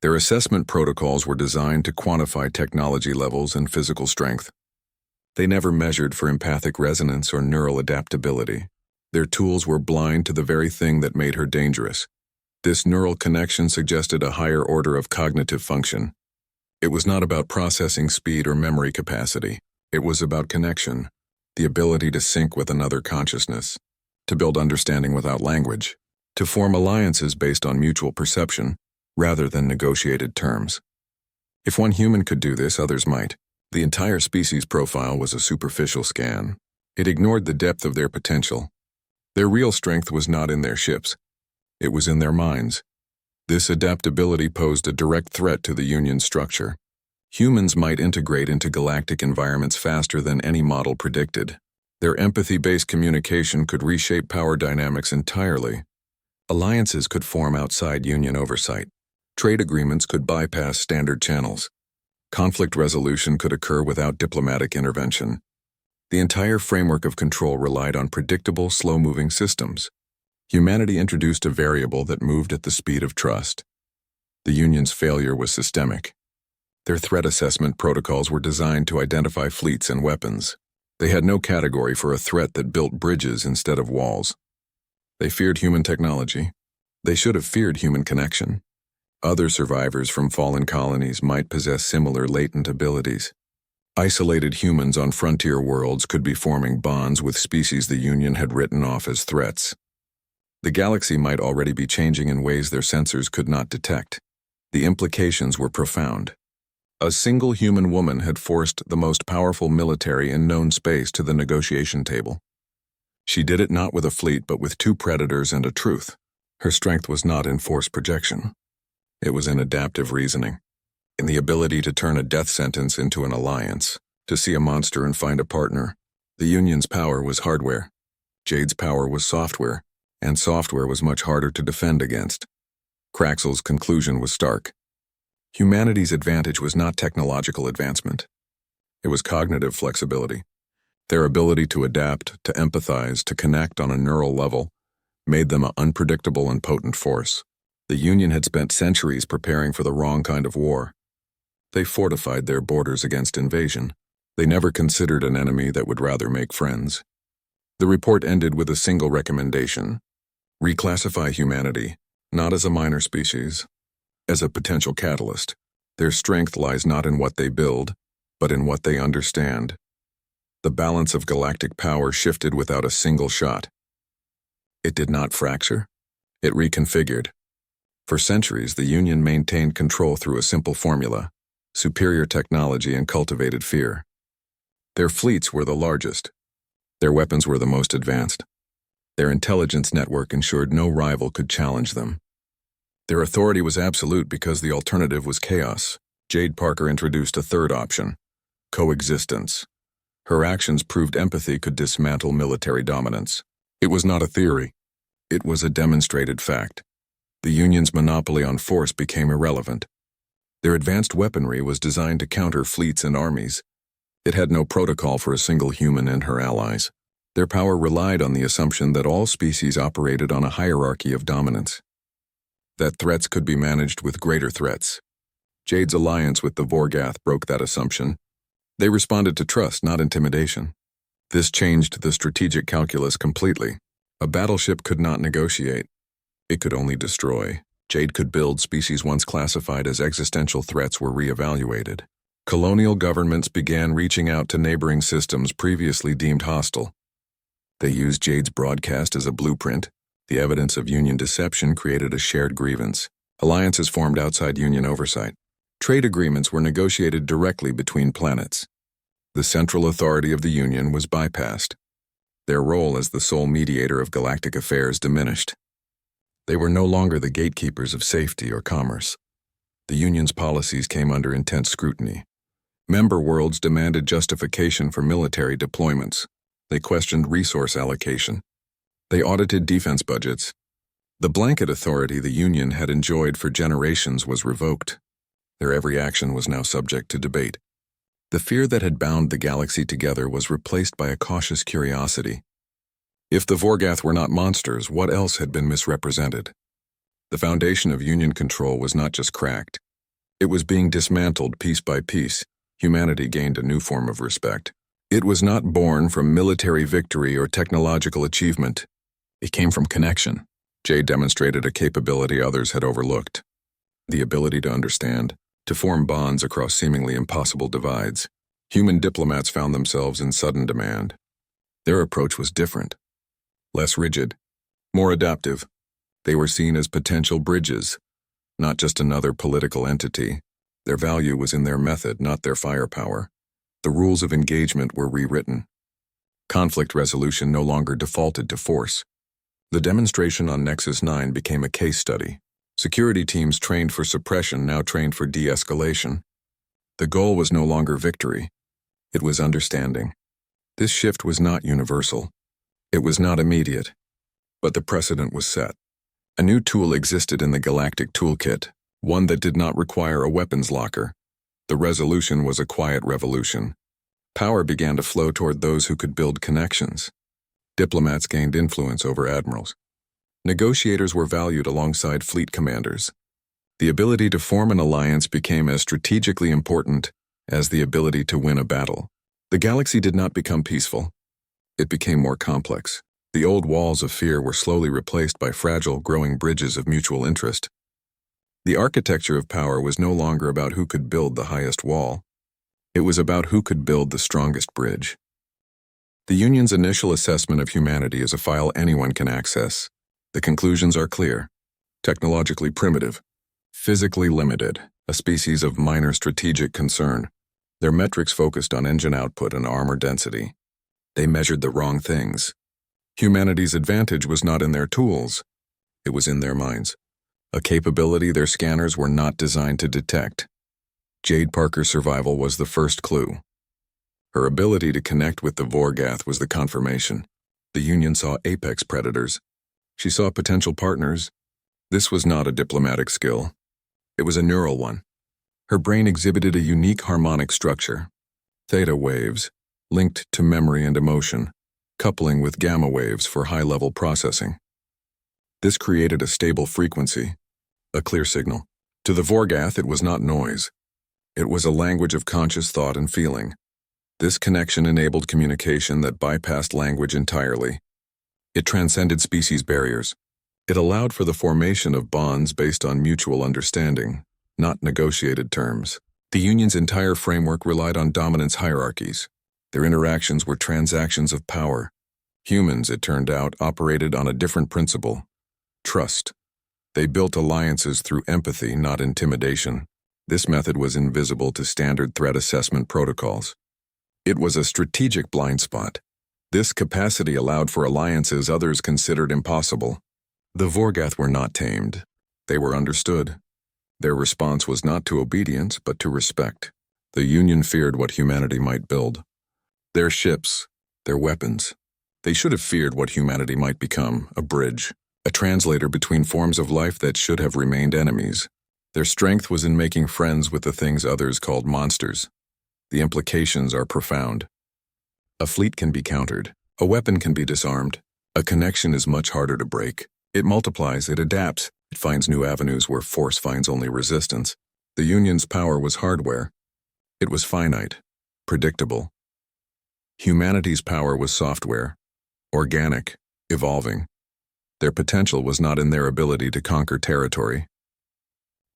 Their assessment protocols were designed to quantify technology levels and physical strength. They never measured for empathic resonance or neural adaptability. Their tools were blind to the very thing that made her dangerous. This neural connection suggested a higher order of cognitive function. It was not about processing speed or memory capacity. It was about connection, the ability to sync with another consciousness, to build understanding without language, to form alliances based on mutual perception, rather than negotiated terms. If one human could do this, others might. The entire species profile was a superficial scan. It ignored the depth of their potential. Their real strength was not in their ships. It was in their minds. This adaptability posed a direct threat to the Union's structure. Humans might integrate into galactic environments faster than any model predicted. Their empathy-based communication could reshape power dynamics entirely. Alliances could form outside Union oversight. Trade agreements could bypass standard channels. Conflict resolution could occur without diplomatic intervention. The entire framework of control relied on predictable, slow-moving systems. Humanity introduced a variable that moved at the speed of trust. The Union's failure was systemic. Their threat assessment protocols were designed to identify fleets and weapons. They had no category for a threat that built bridges instead of walls. They feared human technology. They should have feared human connection. Other survivors from fallen colonies might possess similar latent abilities. Isolated humans on frontier worlds could be forming bonds with species the Union had written off as threats. The galaxy might already be changing in ways their sensors could not detect. The implications were profound. A single human woman had forced the most powerful military in known space to the negotiation table. She did it not with a fleet but with 2 predators and a truth. Her strength was not in force projection. It was in adaptive reasoning, in the ability to turn a death sentence into an alliance, to see a monster and find a partner. The Union's power was hardware. Jade's power was software, and software was much harder to defend against. Craxel's conclusion was stark. Humanity's advantage was not technological advancement. It was cognitive flexibility. Their ability to adapt, to empathize, to connect on a neural level made them an unpredictable and potent force. The Union had spent centuries preparing for the wrong kind of war. They fortified their borders against invasion. They never considered an enemy that would rather make friends. The report ended with a single recommendation: reclassify humanity, not as a minor species, as a potential catalyst. Their strength lies not in what they build, but in what they understand. The balance of galactic power shifted without a single shot. It did not fracture. It reconfigured. For centuries, the Union maintained control through a simple formula: superior technology and cultivated fear. Their fleets were the largest. Their weapons were the most advanced. Their intelligence network ensured no rival could challenge them. Their authority was absolute because the alternative was chaos. Jade Parker introduced a third option: coexistence. Her actions proved empathy could dismantle military dominance. It was not a theory. It was a demonstrated fact. The Union's monopoly on force became irrelevant. Their advanced weaponry was designed to counter fleets and armies. It had no protocol for a single human and her allies. Their power relied on the assumption that all species operated on a hierarchy of dominance, that threats could be managed with greater threats. Jade's alliance with the Vorgath broke that assumption. They responded to trust, not intimidation. This changed the strategic calculus completely. A battleship could not negotiate. It could only destroy. Jade could build. Species once classified as existential threats were reevaluated. Colonial governments began reaching out to neighboring systems previously deemed hostile. They used Jade's broadcast as a blueprint. The evidence of Union deception created a shared grievance. Alliances formed outside Union oversight. Trade agreements were negotiated directly between planets. The central authority of the Union was bypassed. Their role as the sole mediator of galactic affairs diminished. They were no longer the gatekeepers of safety or commerce. The Union's policies came under intense scrutiny. Member worlds demanded justification for military deployments. They questioned resource allocation. They audited defense budgets. The blanket authority the Union had enjoyed for generations was revoked. Their every action was now subject to debate. The fear that had bound the galaxy together was replaced by a cautious curiosity. If the Vorgath were not monsters, what else had been misrepresented? The foundation of Union control was not just cracked. It was being dismantled piece by piece. Humanity gained a new form of respect. It was not born from military victory or technological achievement. It came from connection. Jade demonstrated a capability others had overlooked. The ability to understand, to form bonds across seemingly impossible divides. Human diplomats found themselves in sudden demand. Their approach was different. Less rigid, more adaptive. They were seen as potential bridges, not just another political entity. Their value was in their method, not their firepower. The rules of engagement were rewritten. Conflict resolution no longer defaulted to force. The demonstration on Nexus 9 became a case study. Security teams trained for suppression now trained for de-escalation. The goal was no longer victory. It was understanding. This shift was not universal. It was not immediate. But the precedent was set. A new tool existed in the Galactic Toolkit, one that did not require a weapons locker. The resolution was a quiet revolution. Power began to flow toward those who could build connections. Diplomats gained influence over admirals. Negotiators were valued alongside fleet commanders. The ability to form an alliance became as strategically important as the ability to win a battle. The galaxy did not become peaceful. It became more complex. The old walls of fear were slowly replaced by fragile, growing bridges of mutual interest. The architecture of power was no longer about who could build the highest wall. It was about who could build the strongest bridge. The Union's initial assessment of humanity is a file anyone can access. The conclusions are clear. Technologically primitive. Physically limited. A species of minor strategic concern. Their metrics focused on engine output and armor density. They measured the wrong things. Humanity's advantage was not in their tools. It was in their minds. A capability their scanners were not designed to detect. Jade Parker's survival was the first clue. Her ability to connect with the Vorgath was the confirmation. The Union saw apex predators. She saw potential partners. This was not a diplomatic skill. It was a neural one. Her brain exhibited a unique harmonic structure. Theta waves, linked to memory and emotion, coupling with gamma waves for high-level processing. This created a stable frequency, a clear signal. To the Vorgath, it was not noise. It was a language of conscious thought and feeling. This connection enabled communication that bypassed language entirely. It transcended species barriers. It allowed for the formation of bonds based on mutual understanding, not negotiated terms. The Union's entire framework relied on dominance hierarchies. Their interactions were transactions of power. Humans, it turned out, operated on a different principle: trust. They built alliances through empathy, not intimidation. This method was invisible to standard threat assessment protocols. It was a strategic blind spot. This capacity allowed for alliances others considered impossible. The Vorgath were not tamed. They were understood. Their response was not to obedience, but to respect. The Union feared what humanity might build. Their ships, their weapons. They should have feared what humanity might become: a bridge, a translator between forms of life that should have remained enemies. Their strength was in making friends with the things others called monsters. The implications are profound. A fleet can be countered. A weapon can be disarmed. A connection is much harder to break. It multiplies, it adapts, it finds new avenues where force finds only resistance. The Union's power was hardware. It was finite, predictable. Humanity's power was software, organic, evolving. Their potential was not in their ability to conquer territory.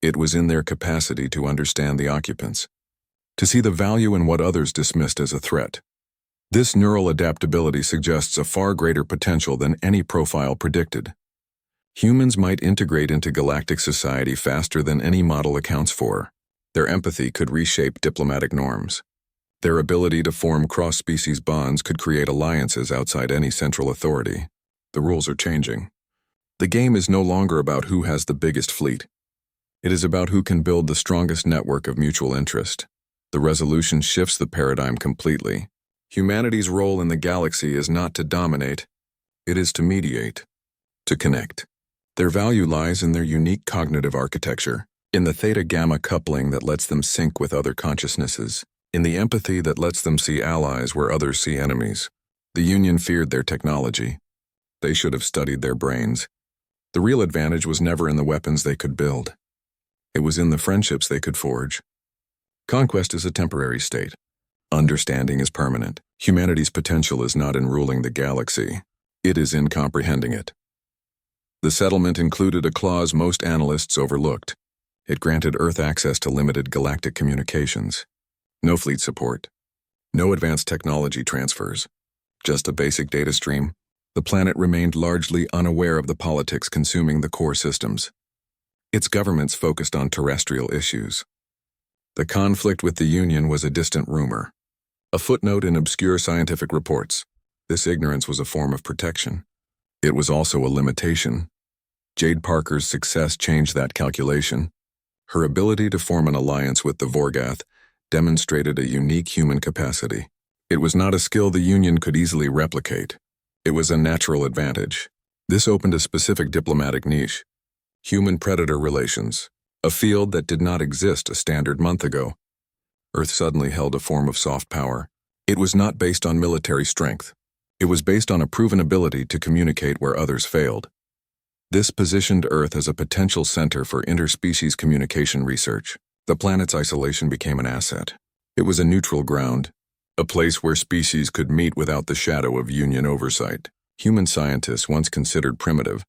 It was in their capacity to understand the occupants, to see the value in what others dismissed as a threat. This neural adaptability suggests a far greater potential than any profile predicted. Humans might integrate into galactic society faster than any model accounts for. Their empathy could reshape diplomatic norms. Their ability to form cross-species bonds could create alliances outside any central authority. The rules are changing. The game is no longer about who has the biggest fleet. It is about who can build the strongest network of mutual interest. The resolution shifts the paradigm completely. Humanity's role in the galaxy is not to dominate, it is to mediate, to connect. Their value lies in their unique cognitive architecture, in the theta-gamma coupling that lets them sync with other consciousnesses, in the empathy that lets them see allies where others see enemies. The Union feared their technology. They should have studied their brains. The real advantage was never in the weapons they could build. It was in the friendships they could forge. Conquest is a temporary state. Understanding is permanent. Humanity's potential is not in ruling the galaxy. It is in comprehending it. The settlement included a clause most analysts overlooked. It granted Earth access to limited galactic communications. No fleet support. No advanced technology transfers. Just a basic data stream. The planet remained largely unaware of the politics consuming the core systems. Its governments focused on terrestrial issues. The conflict with the Union was a distant rumor, a footnote in obscure scientific reports. This ignorance was a form of protection. It was also a limitation. Jade Parker's success changed that calculation. Her ability to form an alliance with the Vorgath demonstrated a unique human capacity. It was not a skill the Union could easily replicate. It was a natural advantage. This opened a specific diplomatic niche. Human-predator relations, a field that did not exist a standard month ago. Earth suddenly held a form of soft power. It was not based on military strength. It was based on a proven ability to communicate where others failed. This positioned Earth as a potential center for interspecies communication research. The planet's isolation became an asset. It was a neutral ground, a place where species could meet without the shadow of Union oversight. Human scientists, once considered primitive,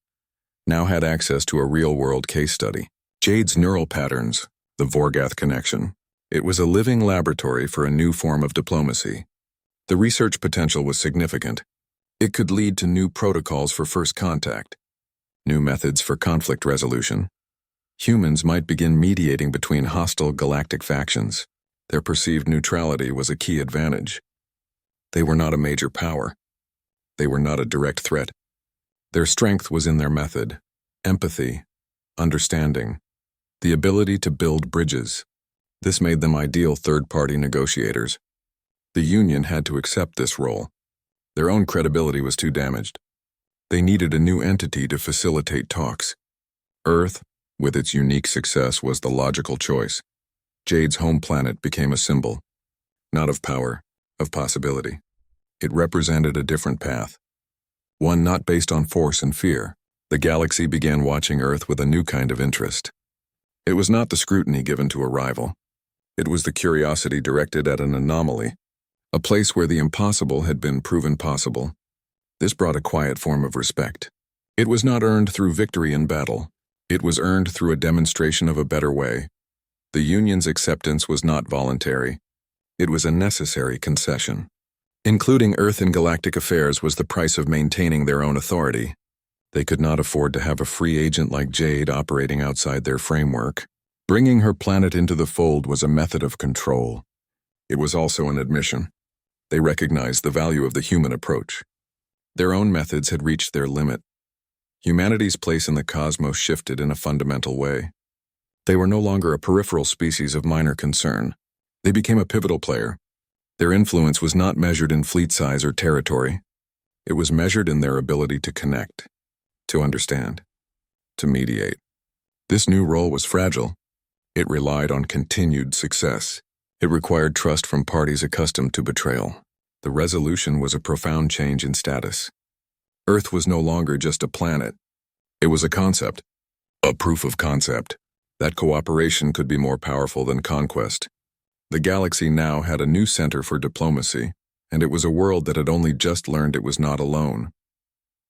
now had access to a real-world case study. Jade's neural patterns, the Vorgath connection. It was a living laboratory for a new form of diplomacy. The research potential was significant. It could lead to new protocols for first contact, new methods for conflict resolution. Humans might begin mediating between hostile galactic factions. Their perceived neutrality was a key advantage. They were not a major power. They were not a direct threat. Their strength was in their method, empathy, understanding, the ability to build bridges. This made them ideal third-party negotiators. The Union had to accept this role. Their own credibility was too damaged. They needed a new entity to facilitate talks. Earth, with its unique success, was the logical choice. Jade's home planet became a symbol, not of power, of possibility. It represented a different path, one not based on force and fear. The galaxy began watching Earth with a new kind of interest. It was not the scrutiny given to a rival. It was the curiosity directed at an anomaly, a place where the impossible had been proven possible. This brought a quiet form of respect. It was not earned through victory in battle. It was earned through a demonstration of a better way. The Union's acceptance was not voluntary. It was a necessary concession. Including Earth in galactic affairs was the price of maintaining their own authority. They could not afford to have a free agent like Jade operating outside their framework. Bringing her planet into the fold was a method of control. It was also an admission. They recognized the value of the human approach. Their own methods had reached their limit. Humanity's place in the cosmos shifted in a fundamental way. They were no longer a peripheral species of minor concern. They became a pivotal player. Their influence was not measured in fleet size or territory. It was measured in their ability to connect, to understand, to mediate. This new role was fragile. It relied on continued success. It required trust from parties accustomed to betrayal. The resolution was a profound change in status. Earth was no longer just a planet. It was a concept, a proof of concept, that cooperation could be more powerful than conquest. The galaxy now had a new center for diplomacy, and it was a world that had only just learned it was not alone.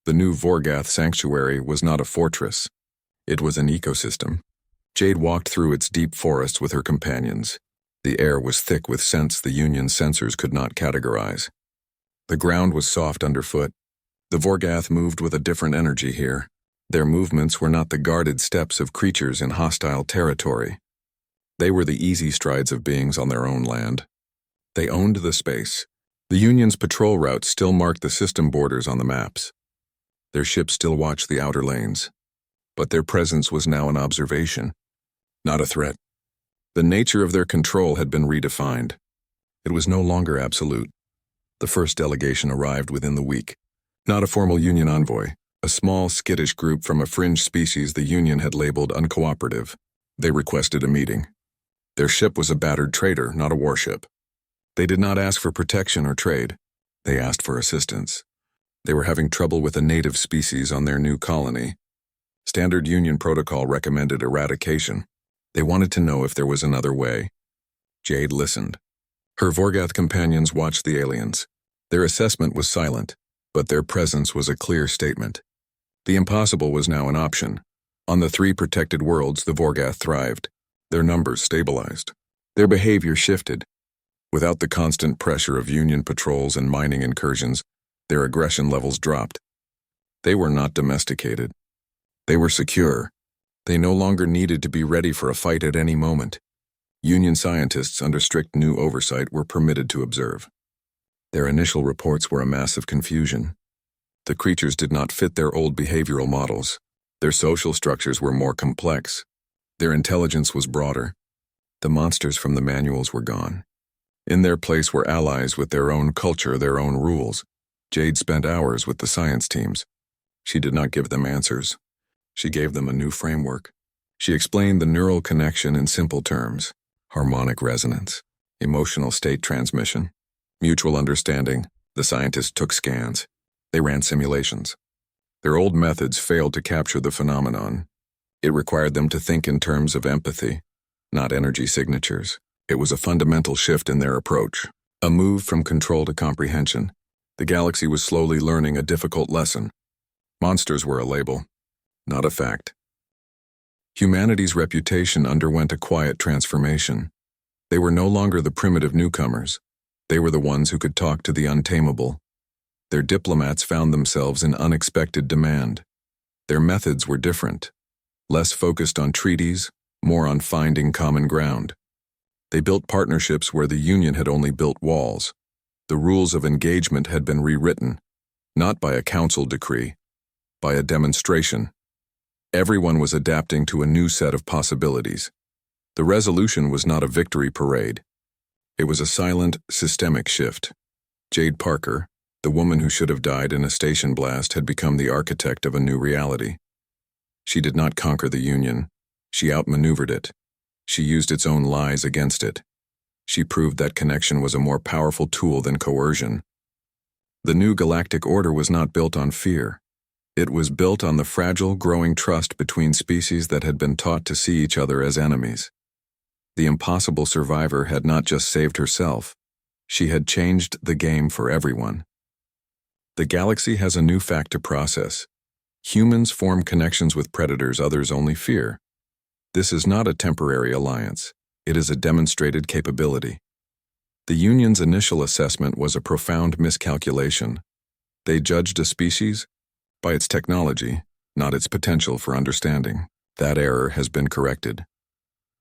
The new Vorgath sanctuary was not a fortress. It was an ecosystem. Jade walked through its deep forests with her companions. The air was thick with scents the Union's sensors could not categorize. The ground was soft underfoot. The Vorgath moved with a different energy here. Their movements were not the guarded steps of creatures in hostile territory. They were the easy strides of beings on their own land. They owned the space. The Union's patrol routes still marked the system borders on the maps. Their ships still watched the outer lanes. But their presence was now an observation, not a threat. The nature of their control had been redefined. It was no longer absolute. The first delegation arrived within the week. Not a formal Union envoy, a small, skittish group from a fringe species the Union had labeled uncooperative. They requested a meeting. Their ship was a battered trader, not a warship. They did not ask for protection or trade. They asked for assistance. They were having trouble with a native species on their new colony. Standard Union protocol recommended eradication. They wanted to know if there was another way. Jade listened. Her Vorgath companions watched the aliens. Their assessment was silent, but their presence was a clear statement. The impossible was now an option. On the 3 protected worlds, the Vorgath thrived. Their numbers stabilized. Their behavior shifted. Without the constant pressure of Union patrols and mining incursions, their aggression levels dropped. They were not domesticated. They were secure. They no longer needed to be ready for a fight at any moment. Union scientists under strict new oversight were permitted to observe. Their initial reports were a mass of confusion. The creatures did not fit their old behavioral models. Their social structures were more complex. Their intelligence was broader. The monsters from the manuals were gone. In their place were allies with their own culture, their own rules. Jade spent hours with the science teams. She did not give them answers. She gave them a new framework. She explained the neural connection in simple terms: harmonic resonance, emotional state transmission, mutual understanding. The scientists took scans. They ran simulations. Their old methods failed to capture the phenomenon. It required them to think in terms of empathy, not energy signatures. It was a fundamental shift in their approach, a move from control to comprehension. The galaxy was slowly learning a difficult lesson. Monsters were a label, not a fact. Humanity's reputation underwent a quiet transformation. They were no longer the primitive newcomers. They were the ones who could talk to the untamable. Their diplomats found themselves in unexpected demand. Their methods were different, less focused on treaties, more on finding common ground. They built partnerships where the Union had only built walls. The rules of engagement had been rewritten, not by a council decree, by a demonstration. Everyone was adapting to a new set of possibilities. The resolution was not a victory parade. It was a silent, systemic shift. Jade Parker, the woman who should have died in a station blast, had become the architect of a new reality. She did not conquer the Union. She outmaneuvered it. She used its own lies against it. She proved that connection was a more powerful tool than coercion. The new galactic order was not built on fear. It was built on the fragile, growing trust between species that had been taught to see each other as enemies. The impossible survivor had not just saved herself. She had changed the game for everyone. The galaxy has a new fact to process. Humans form connections with predators others only fear. This is not a temporary alliance. It is a demonstrated capability. The Union's initial assessment was a profound miscalculation. They judged a species by its technology, not its potential for understanding. That error has been corrected.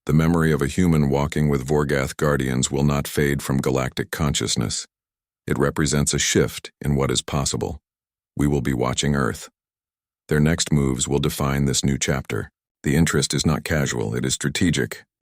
The memory of a human walking with Vorgath guardians will not fade from galactic consciousness. It represents a shift in what is possible. We will be watching Earth. Their next moves will define this new chapter. The interest is not casual, it is strategic.